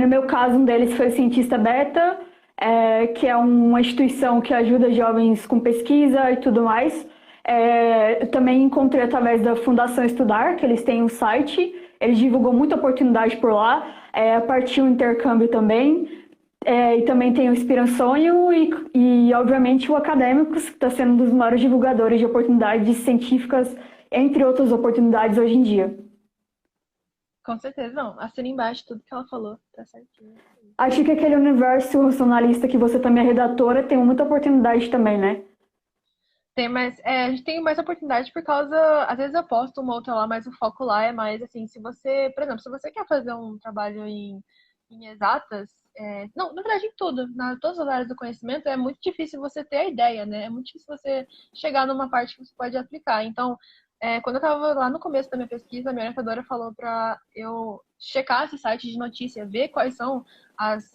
No meu caso, um deles foi o Cientista Beta, que é uma instituição que ajuda jovens com pesquisa e tudo mais. Eu também encontrei através da Fundação Estudar, que eles têm um site, eles divulgam muita oportunidade por lá, a partir do intercâmbio também. E também tem o Inspira Sonho obviamente, o Acadêmicos, que está sendo um dos maiores divulgadores de oportunidades científicas, entre outras oportunidades hoje em dia. Com certeza, não. Assina embaixo tudo que ela falou, tá certinho. Acho que aquele universo racionalista que você também é redatora tem muita oportunidade também, né? A gente tem mais oportunidade por causa, às vezes eu posto uma outra lá, mas o foco lá é mais assim, se você, por exemplo, se você quer fazer um trabalho em exatas, não, na verdade em tudo, todas as áreas do conhecimento, é muito difícil você ter a ideia, né? É muito difícil você chegar numa parte que você pode aplicar. Então, quando eu estava lá no começo da minha pesquisa, a minha orientadora falou para eu checar esse site de notícia, ver quais são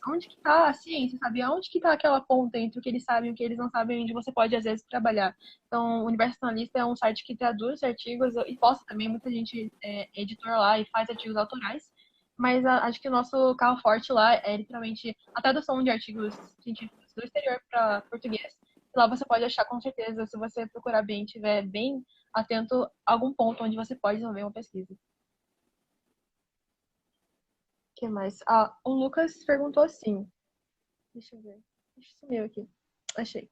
onde que está a ciência, sabe? Onde que está aquela ponta entre o que eles sabem e o que eles não sabem, onde você pode às vezes trabalhar. Então, o Universo Analista é um site que traduz artigos e posta também, muita gente é editor lá e faz artigos autorais, mas acho que o nosso carro forte lá é literalmente a tradução de artigos científicos do exterior para português. E lá você pode achar com certeza, se você procurar bem, estiver bem atento a algum ponto onde você pode desenvolver uma pesquisa. O que mais? O Lucas perguntou assim. Deixa eu ver. Sumiu aqui. Achei.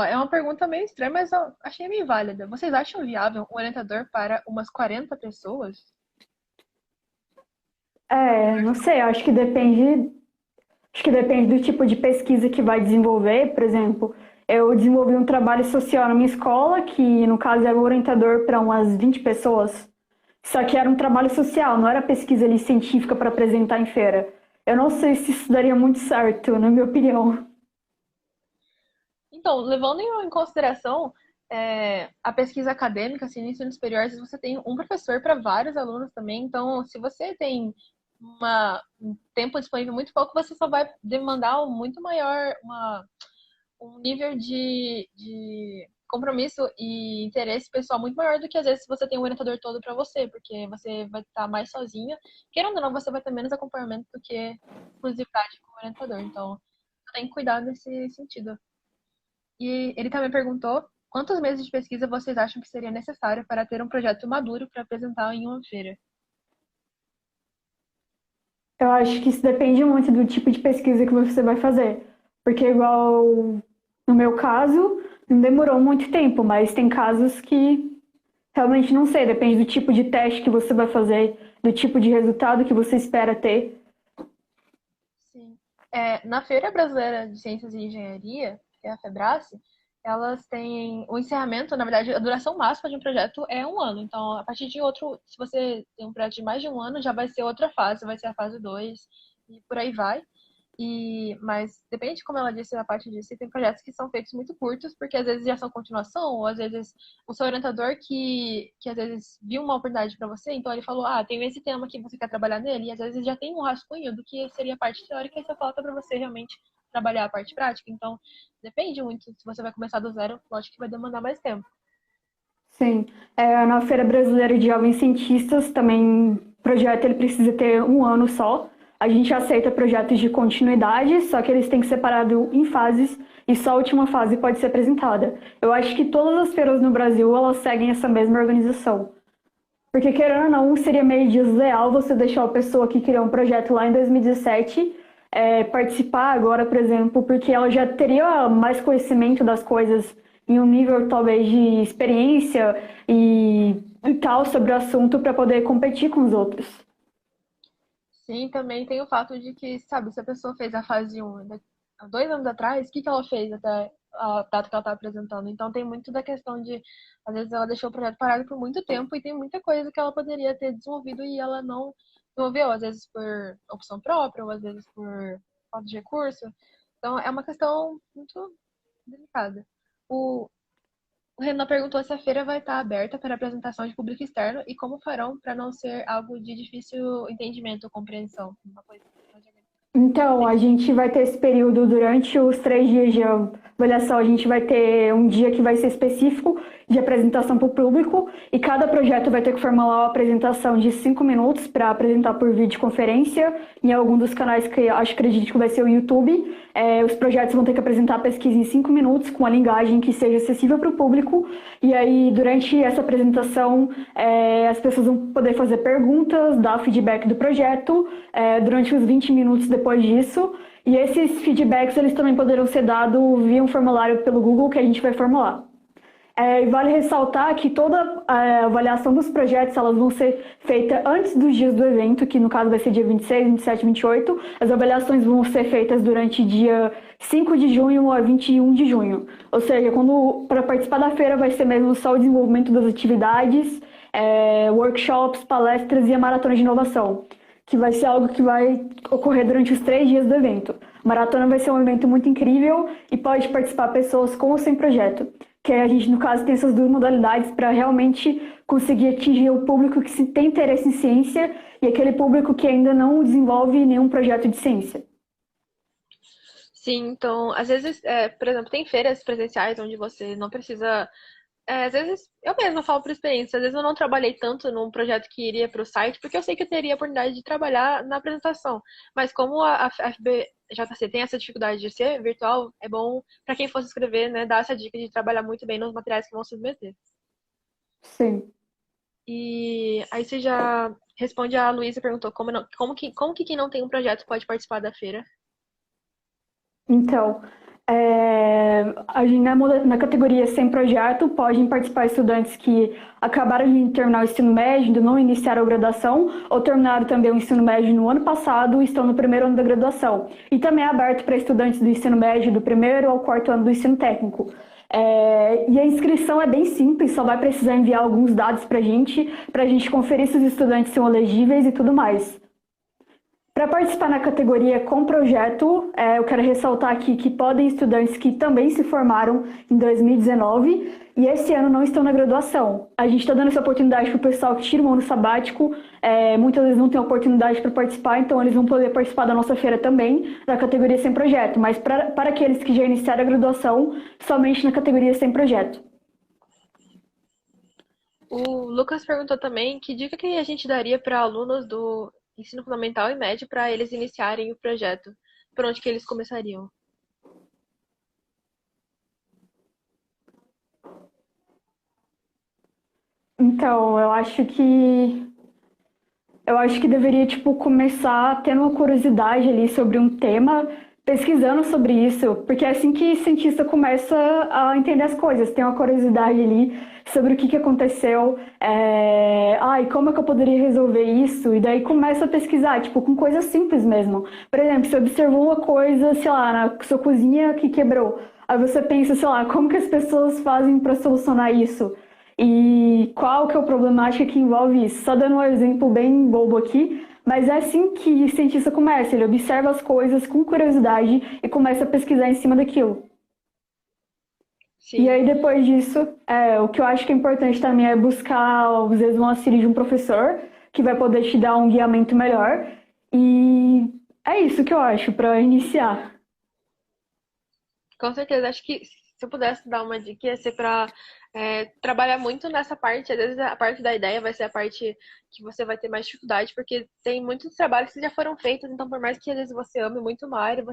É uma pergunta meio estranha, mas eu achei meio válida. Vocês acham viável um orientador para umas 40 pessoas? Não sei, acho que depende do tipo de pesquisa que vai desenvolver. Por exemplo, eu desenvolvi um trabalho social na minha escola, que no caso era o orientador para umas 20 pessoas. Só que era um trabalho social, não era pesquisa ali científica para apresentar em feira. Eu não sei se isso daria muito certo, na minha opinião. Então, levando em consideração a pesquisa acadêmica, assim, no ensino superior, às vezes você tem um professor para vários alunos também. Então, se você tem um tempo disponível muito pouco, você só vai demandar muito maior, um nível de compromisso e interesse pessoal muito maior do que às vezes se você tem um orientador todo para você, porque você vai estar mais sozinha. Querendo ou não, você vai ter menos acompanhamento do que exclusividade com o orientador. Então, tem que cuidar nesse sentido. E ele também perguntou quantos meses de pesquisa vocês acham que seria necessário para ter um projeto maduro para apresentar em uma feira? Eu acho que isso depende muito do tipo de pesquisa que você vai fazer. Porque, igual no meu caso, não demorou muito tempo, mas tem casos que realmente não sei. Depende do tipo de teste que você vai fazer, do tipo de resultado que você espera ter. Sim. Na Feira Brasileira de Ciências e Engenharia, que é a FEBRACE, elas têm o encerramento, na verdade, a duração máxima de um projeto é 1 ano. Então, a partir de outro, se você tem um projeto de mais de 1 ano, já vai ser outra fase, vai ser a fase 2 e por aí vai. Mas depende, como ela disse, a parte disso, e tem projetos que são feitos muito curtos, porque às vezes já são continuação, ou às vezes o seu orientador que às vezes viu uma oportunidade para você, então ele falou, tem esse tema que você quer trabalhar nele, e às vezes já tem um rascunho do que seria a parte teórica, e só falta para você realmente trabalhar a parte prática. Então, depende muito. Se você vai começar do zero, lógico que vai demandar mais tempo. Sim. Na Feira Brasileira de Jovens Cientistas também o projeto ele precisa ter um ano só. A gente aceita projetos de continuidade, só que eles têm que ser separados em fases e só a última fase pode ser apresentada. Eu acho que todas as feiras no Brasil elas seguem essa mesma organização. Porque, querendo ou não, seria meio desleal você deixar a pessoa que criou um projeto lá em 2017 participar agora, por exemplo, porque ela já teria mais conhecimento das coisas em um nível talvez de experiência e tal sobre o assunto para poder competir com os outros. Sim, também tem o fato de que, sabe, se a pessoa fez a fase 1 há 2 anos atrás, o que ela fez até a data que ela está apresentando? Então tem muito da questão de, às vezes ela deixou o projeto parado por muito tempo e tem muita coisa que ela poderia ter desenvolvido e ela não desenvolveu, às vezes por opção própria, ou às vezes por falta de recurso. Então é uma questão muito delicada. O, o Renan perguntou se a feira vai estar aberta para apresentação de público externo e como farão para não ser algo de difícil entendimento ou compreensão. Uma coisa que pode Então, a gente vai ter esse período durante os 3 dias de avaliação. A gente vai ter um dia que vai ser específico de apresentação para o público e cada projeto vai ter que formular uma apresentação de 5 minutos para apresentar por videoconferência em algum dos canais que acredito que vai ser o YouTube. Os projetos vão ter que apresentar a pesquisa em 5 minutos com a linguagem que seja acessível para o público e aí durante essa apresentação as pessoas vão poder fazer perguntas, dar feedback do projeto durante os 20 minutos depois disso. E esses feedbacks eles também poderão ser dados via um formulário pelo Google que a gente vai formular. E vale ressaltar que toda a avaliação dos projetos elas vão ser feitas antes dos dias do evento, que no caso vai ser dia 26, 27, 28. As avaliações vão ser feitas durante dia 5 de junho a 21 de junho. Ou seja, para participar da feira vai ser mesmo só o desenvolvimento das atividades, workshops, palestras e a maratona de inovação, que vai ser algo que vai ocorrer durante os 3 dias do evento. A maratona vai ser um evento muito incrível e pode participar pessoas com ou sem projeto, que a gente, no caso, tem essas duas modalidades para realmente conseguir atingir o público que tem interesse em ciência e aquele público que ainda não desenvolve nenhum projeto de ciência. Sim, então, às vezes, por exemplo, tem feiras presenciais onde você não precisa. Às vezes, eu mesma falo por experiência, às vezes eu não trabalhei tanto num projeto que iria para o site, porque eu sei que eu teria a oportunidade de trabalhar na apresentação. Mas como a FBJC tem essa dificuldade de ser virtual, é bom para quem fosse escrever, né, dar essa dica de trabalhar muito bem nos materiais que vão submeter. Sim. E aí você já responde a Luísa, perguntou como que quem não tem um projeto pode participar da feira? Então, a gente, na categoria sem projeto, podem participar estudantes que acabaram de terminar o ensino médio, ainda não iniciaram a graduação, ou terminaram também o ensino médio no ano passado e estão no primeiro ano da graduação. E também é aberto para estudantes do ensino médio do primeiro ao quarto ano do ensino técnico. E a inscrição é bem simples, só vai precisar enviar alguns dados para a gente conferir se os estudantes são elegíveis e tudo mais. Para participar na categoria com projeto, eu quero ressaltar aqui que podem estudantes que também se formaram em 2019 e esse ano não estão na graduação. A gente está dando essa oportunidade para o pessoal que tira um ano sabático, muitas vezes não tem oportunidade para participar, então eles vão poder participar da nossa feira também, na categoria sem projeto, mas para aqueles que já iniciaram a graduação, somente na categoria sem projeto. O Lucas perguntou também que dica que a gente daria para alunos do ensino fundamental e médio para eles iniciarem o projeto. Por onde que eles começariam? Então, eu acho que deveria começar tendo uma curiosidade ali sobre um tema, pesquisando sobre isso, porque é assim que cientista começa a entender as coisas, tem uma curiosidade ali sobre o que aconteceu, e como é que eu poderia resolver isso, e daí começa a pesquisar, com coisas simples mesmo. Por exemplo, você observou uma coisa, sei lá, na sua cozinha que quebrou, aí você pensa, sei lá, como que as pessoas fazem para solucionar isso? E qual que é a problemática que envolve isso? Só dando um exemplo bem bobo aqui, Mas é assim que o cientista começa, ele observa as coisas com curiosidade e começa a pesquisar em cima daquilo. E Sim. aí, depois disso, o que eu acho que é importante também é buscar, às vezes, um auxílio de um professor que vai poder te dar um guiamento melhor. E é isso que eu acho para iniciar. Com certeza, acho que se eu pudesse dar uma dica, ia ser para trabalhar muito nessa parte. Às vezes a parte da ideia vai ser a parte que você vai ter mais dificuldade, porque tem muitos trabalhos que já foram feitos, então por mais que às vezes você ame muito uma área,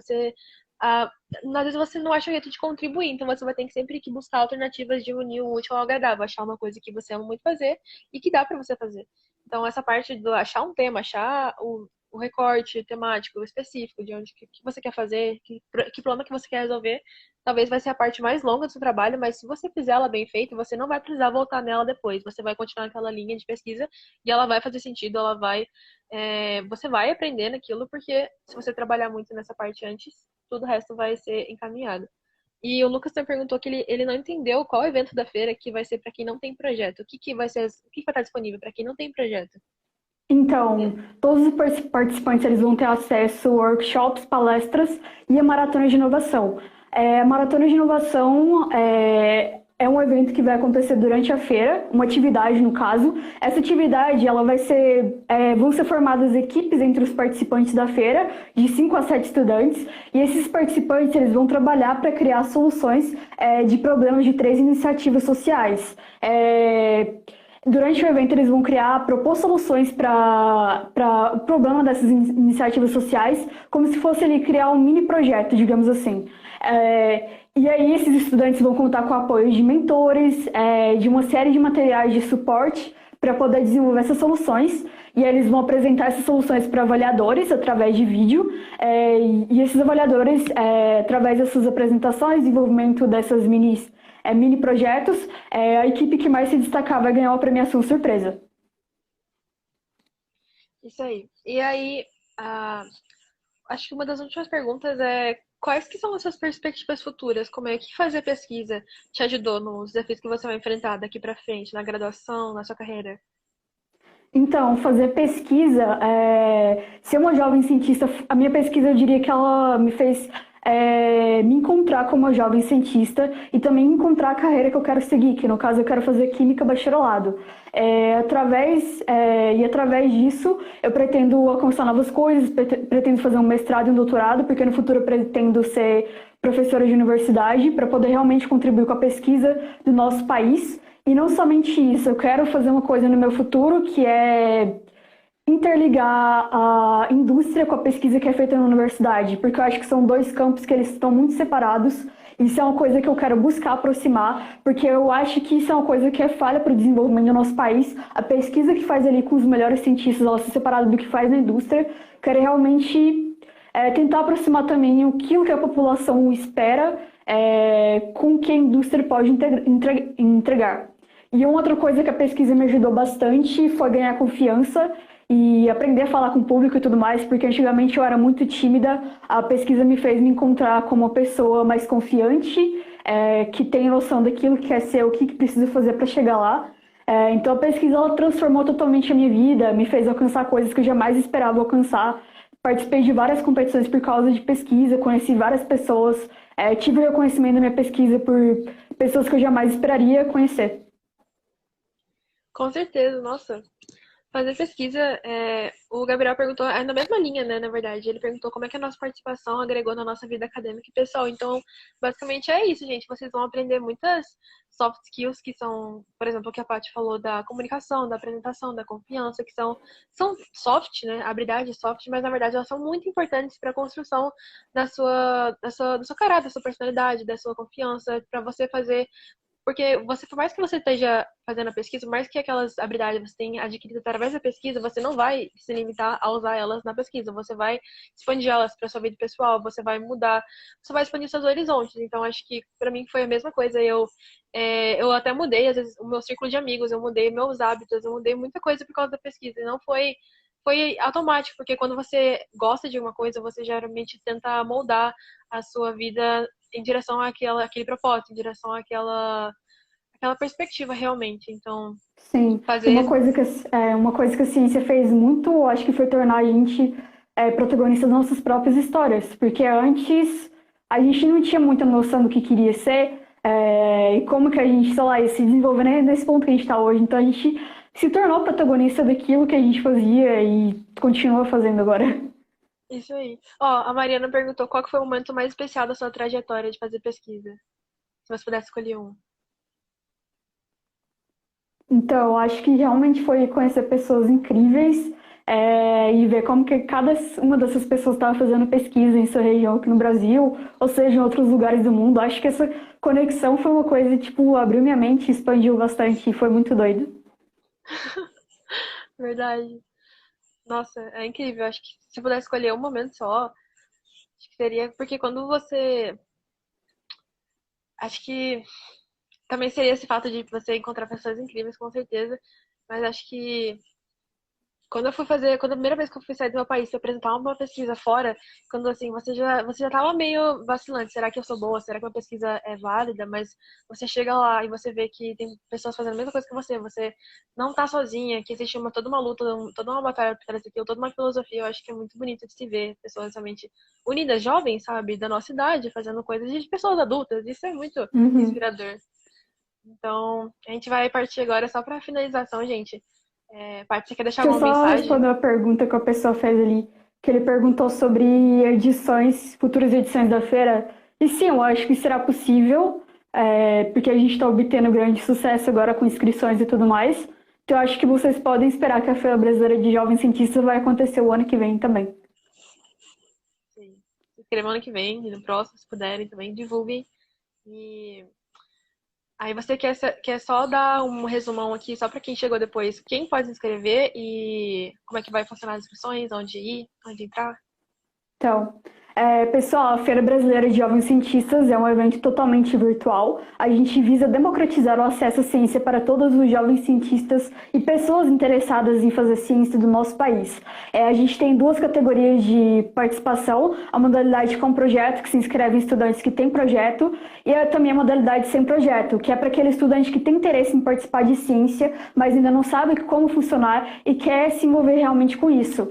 ah, às vezes você não acha o jeito de contribuir, então você vai ter que sempre que buscar alternativas de unir o útil ao agradável, achar uma coisa que você ama muito fazer e que dá para você fazer. Então essa parte do achar um tema, achar o recorte temático específico de onde que você quer fazer, que problema que você quer resolver, talvez vai ser a parte mais longa do seu trabalho, mas se você fizer ela bem feita, você não vai precisar voltar nela depois. Você vai continuar naquela linha de pesquisa e ela vai fazer sentido, você vai aprender naquilo, porque se você trabalhar muito nessa parte antes, tudo o resto vai ser encaminhado. E o Lucas também perguntou que ele não entendeu qual evento da feira que vai ser para quem não tem projeto. O que vai ser, o que vai estar disponível para quem não tem projeto? Então, todos os participantes eles vão ter acesso a workshops, palestras e a maratona de inovação. A maratona de inovação é um evento que vai acontecer durante a feira, uma atividade no caso. Essa atividade ela vão ser formadas equipes entre os participantes da feira, de 5 a 7 estudantes, e esses participantes eles vão trabalhar para criar soluções de problemas de 3 iniciativas sociais. Durante o evento, eles vão propor soluções para o problema dessas iniciativas sociais, como se fosse ali criar um mini projeto, digamos assim. E aí, esses estudantes vão contar com o apoio de mentores, de uma série de materiais de suporte para poder desenvolver essas soluções. E eles vão apresentar essas soluções para avaliadores através de vídeo. E esses avaliadores, através dessas apresentações, desenvolvimento dessas mini projetos, a equipe que mais se destacar vai ganhar uma premiação surpresa. Isso aí. E aí, ah, acho que uma das últimas perguntas é quais que são as suas perspectivas futuras? Como é que fazer pesquisa te ajudou nos desafios que você vai enfrentar daqui para frente, na graduação, na sua carreira? Então, fazer pesquisa, ser uma jovem cientista, a minha pesquisa eu diria que ela me fez me encontrar como uma jovem cientista e também encontrar a carreira que eu quero seguir, que no caso eu quero fazer química bacharelado. Através disso eu pretendo alcançar novas coisas, pretendo fazer um mestrado e um doutorado, porque no futuro eu pretendo ser professora de universidade para poder realmente contribuir com a pesquisa do nosso país. E não somente isso, eu quero fazer uma coisa no meu futuro que é interligar a indústria com a pesquisa que é feita na universidade, porque eu acho que são dois campos que eles estão muito separados. Isso é uma coisa que eu quero buscar aproximar, porque eu acho que isso é uma coisa que é falha para o desenvolvimento do nosso país. A pesquisa que faz ali com os melhores cientistas, ela se separada do que faz na indústria. Quero realmente tentar aproximar também aquilo que a população espera com o que a indústria pode entregar. E uma outra coisa que a pesquisa me ajudou bastante foi ganhar confiança e aprender a falar com o público e tudo mais, porque antigamente eu era muito tímida. A pesquisa me fez me encontrar como uma pessoa mais confiante, que tem noção daquilo que quer ser, o que precisa fazer para chegar lá. Então a pesquisa ela transformou totalmente a minha vida, me fez alcançar coisas que eu jamais esperava alcançar. Participei de várias competições por causa de pesquisa, conheci várias pessoas, tive o reconhecimento da minha pesquisa por pessoas que eu jamais esperaria conhecer. Com certeza, nossa. Fazer pesquisa, o Gabriel perguntou, na mesma linha, né, na verdade, ele perguntou como é que a nossa participação agregou na nossa vida acadêmica e pessoal. Então, basicamente é isso, gente. Vocês vão aprender muitas soft skills que são, por exemplo, o que a Paty falou da comunicação, da apresentação, da confiança, que são soft, né, habilidades soft, mas na verdade elas são muito importantes para a construção do seu caráter, da sua personalidade, da sua confiança, para você fazer porque você, por mais que você esteja fazendo a pesquisa, por mais que aquelas habilidades você tenha adquirido através da pesquisa, você não vai se limitar a usar elas na pesquisa. Você vai expandir elas para sua vida pessoal, você vai mudar, você vai expandir seus horizontes. Então, acho que para mim foi a mesma coisa. Eu até mudei, às vezes, o meu círculo de amigos, eu mudei meus hábitos, eu mudei muita coisa por causa da pesquisa. E não foi automático, porque quando você gosta de uma coisa, você geralmente tenta moldar a sua vida em direção àquele propósito, em direção aquela perspectiva realmente. Então, Sim, e fazer. uma coisa que a ciência fez muito, acho que foi tornar a gente protagonista das nossas próprias histórias, porque antes a gente não tinha muita noção do que queria ser, e como que a gente, sei lá, ia se desenvolver nesse ponto que a gente está hoje. Então a gente se tornou protagonista daquilo que a gente fazia e continua fazendo agora. Isso aí. Ó, a Mariana perguntou qual que foi o momento mais especial da sua trajetória de fazer pesquisa. Se você pudesse escolher um. Então, acho que realmente foi conhecer pessoas incríveis, e ver como que cada uma dessas pessoas estava fazendo pesquisa em sua região aqui no Brasil, ou seja, em outros lugares do mundo. Acho que essa conexão foi uma coisa, tipo, abriu minha mente, expandiu bastante e foi muito doido. Verdade. Nossa, é incrível. Acho que se eu pudesse escolher um momento só, acho que seria. Porque quando você. Acho que também seria esse fato de você encontrar pessoas incríveis, com certeza. Mas acho que quando a primeira vez que eu fui sair do meu país, fui apresentar uma pesquisa fora, quando assim, você já tava meio vacilante, será que eu sou boa? Será que a pesquisa é válida? Mas você chega lá e você vê que tem pessoas fazendo a mesma coisa que você não tá sozinha, que existe toda uma luta, toda uma batalha por trás daquilo, toda uma filosofia, eu acho que é muito bonito de se ver pessoas realmente unidas, jovens, sabe, da nossa idade, fazendo coisas de pessoas adultas, isso é muito Uhum. inspirador. Então, a gente vai partir agora só pra finalização, gente. Paty, você quer deixar Deixa eu alguma só mensagem? responder a pergunta que a pessoa fez ali, que ele perguntou sobre edições, futuras edições da feira. E sim, eu acho que será possível, porque a gente está obtendo grande sucesso agora com inscrições e tudo mais. Então, eu acho que vocês podem esperar que a Feira Brasileira de Jovens Cientistas vai acontecer o ano que vem também. Sim. Se inscrevam ano que vem e no próximo, se puderem também, divulguem. E aí você quer só dar um resumão aqui, só para quem chegou depois, quem pode se inscrever e como é que vai funcionar as inscrições, onde ir, onde entrar? Então, pessoal, a Feira Brasileira de Jovens Cientistas é um evento totalmente virtual. A gente visa democratizar o acesso à ciência para todos os jovens cientistas e pessoas interessadas em fazer ciência do nosso país. A gente tem duas categorias de participação: a modalidade com projeto, que se inscrevem estudantes que têm projeto, e também a modalidade sem projeto, que é para aquele estudante que tem interesse em participar de ciência, mas ainda não sabe como funcionar e quer se envolver realmente com isso.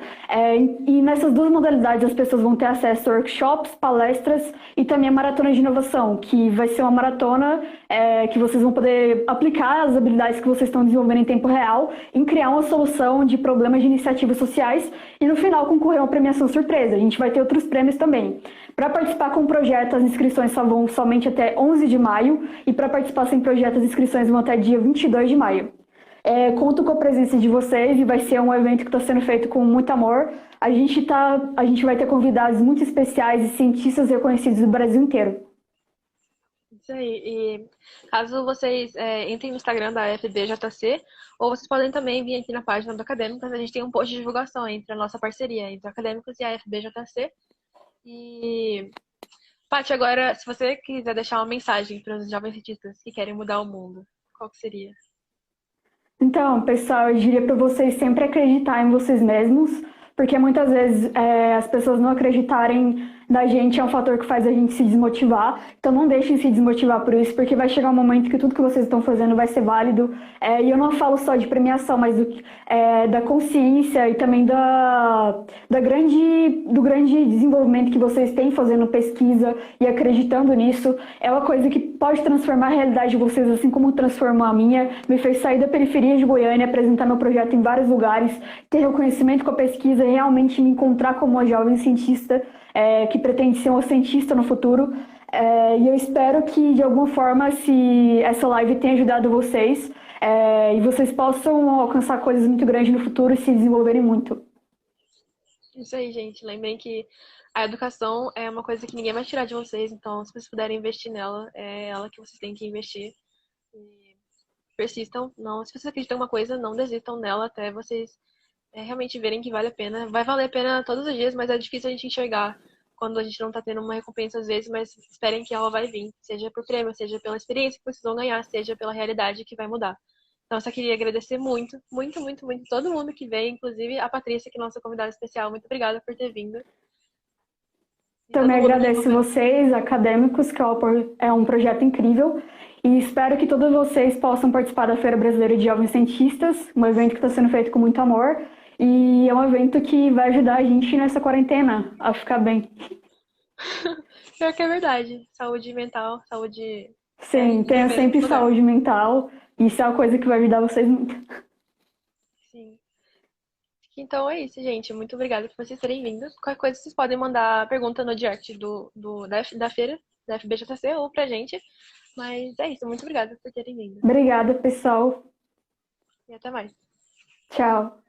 E nessas duas modalidades as pessoas vão ter acesso a workshops, palestras e também a maratona de inovação, que vai ser uma maratona que vocês vão poder aplicar as habilidades que vocês estão desenvolvendo em tempo real em criar uma solução de problemas de iniciativas sociais e no final concorrer a uma premiação surpresa. A gente vai ter outros prêmios também. Para participar com o projeto, as inscrições só vão somente até 11 de maio e para participar sem projeto, as inscrições vão até dia 22 de maio. Conto com a presença de vocês e vai ser um evento que está sendo feito com muito amor. A gente vai ter convidados muito especiais e cientistas reconhecidos do Brasil inteiro. Isso aí. E caso vocês entrem no Instagram da FBJC, ou vocês podem também vir aqui na página do Acadêmicos, a gente tem um post de divulgação entre a nossa parceria entre o Acadêmicos e a FBJC. E, Paty, agora, se você quiser deixar uma mensagem para os jovens cientistas que querem mudar o mundo, qual que seria? Então, pessoal, eu diria para vocês sempre acreditar em vocês mesmos, porque muitas vezes as pessoas não acreditarem na gente é um fator que faz a gente se desmotivar. Então, não deixem se desmotivar por isso, porque vai chegar um momento que tudo que vocês estão fazendo vai ser válido. E eu não falo só de premiação, mas da consciência e também do grande desenvolvimento que vocês têm fazendo pesquisa e acreditando nisso. É uma coisa que pode transformar a realidade de vocês, assim como transformou a minha. Me fez sair da periferia de Goiânia, apresentar meu projeto em vários lugares, ter reconhecimento com a pesquisa, realmente me encontrar como uma jovem cientista que pretende ser uma cientista no futuro. E eu espero que, de alguma forma, se essa live tenha ajudado vocês, e vocês possam alcançar coisas muito grandes no futuro e se desenvolverem muito. Isso aí, gente. Lembrem que a educação é uma coisa que ninguém vai tirar de vocês, então se vocês puderem investir nela, é ela que vocês têm que investir. E persistam. Não, se vocês acreditam em uma coisa, não desistam nela até vocês realmente verem que vale a pena. Vai valer a pena todos os dias, mas é difícil a gente enxergar quando a gente não tá tendo uma recompensa às vezes, mas esperem que ela vai vir, seja por prêmio, seja pela experiência que vocês vão ganhar, seja pela realidade que vai mudar. Então, eu só queria agradecer muito, muito, muito, muito todo mundo que veio, inclusive a Patrícia, que é nossa convidada especial. Muito obrigada por ter vindo. E todo Também mundo que agradeço envolveu. vocês, acadêmicos, que é um projeto incrível. E espero que todos vocês possam participar da Feira Brasileira de Jovens Cientistas, um evento que está sendo feito com muito amor. E é um evento que vai ajudar a gente nessa quarentena a ficar bem. Pior que é verdade. Saúde mental, saúde Sim, em tenha primeiro sempre lugar. saúde mental. Isso é uma coisa que vai ajudar vocês muito. Sim. Então é isso, gente. Muito obrigada por vocês terem vindo. Qualquer coisa, vocês podem mandar pergunta no direct da feira, da FBJC, ou pra gente. Mas é isso. Muito obrigada por terem vindo. Obrigada, pessoal. E até mais. Tchau.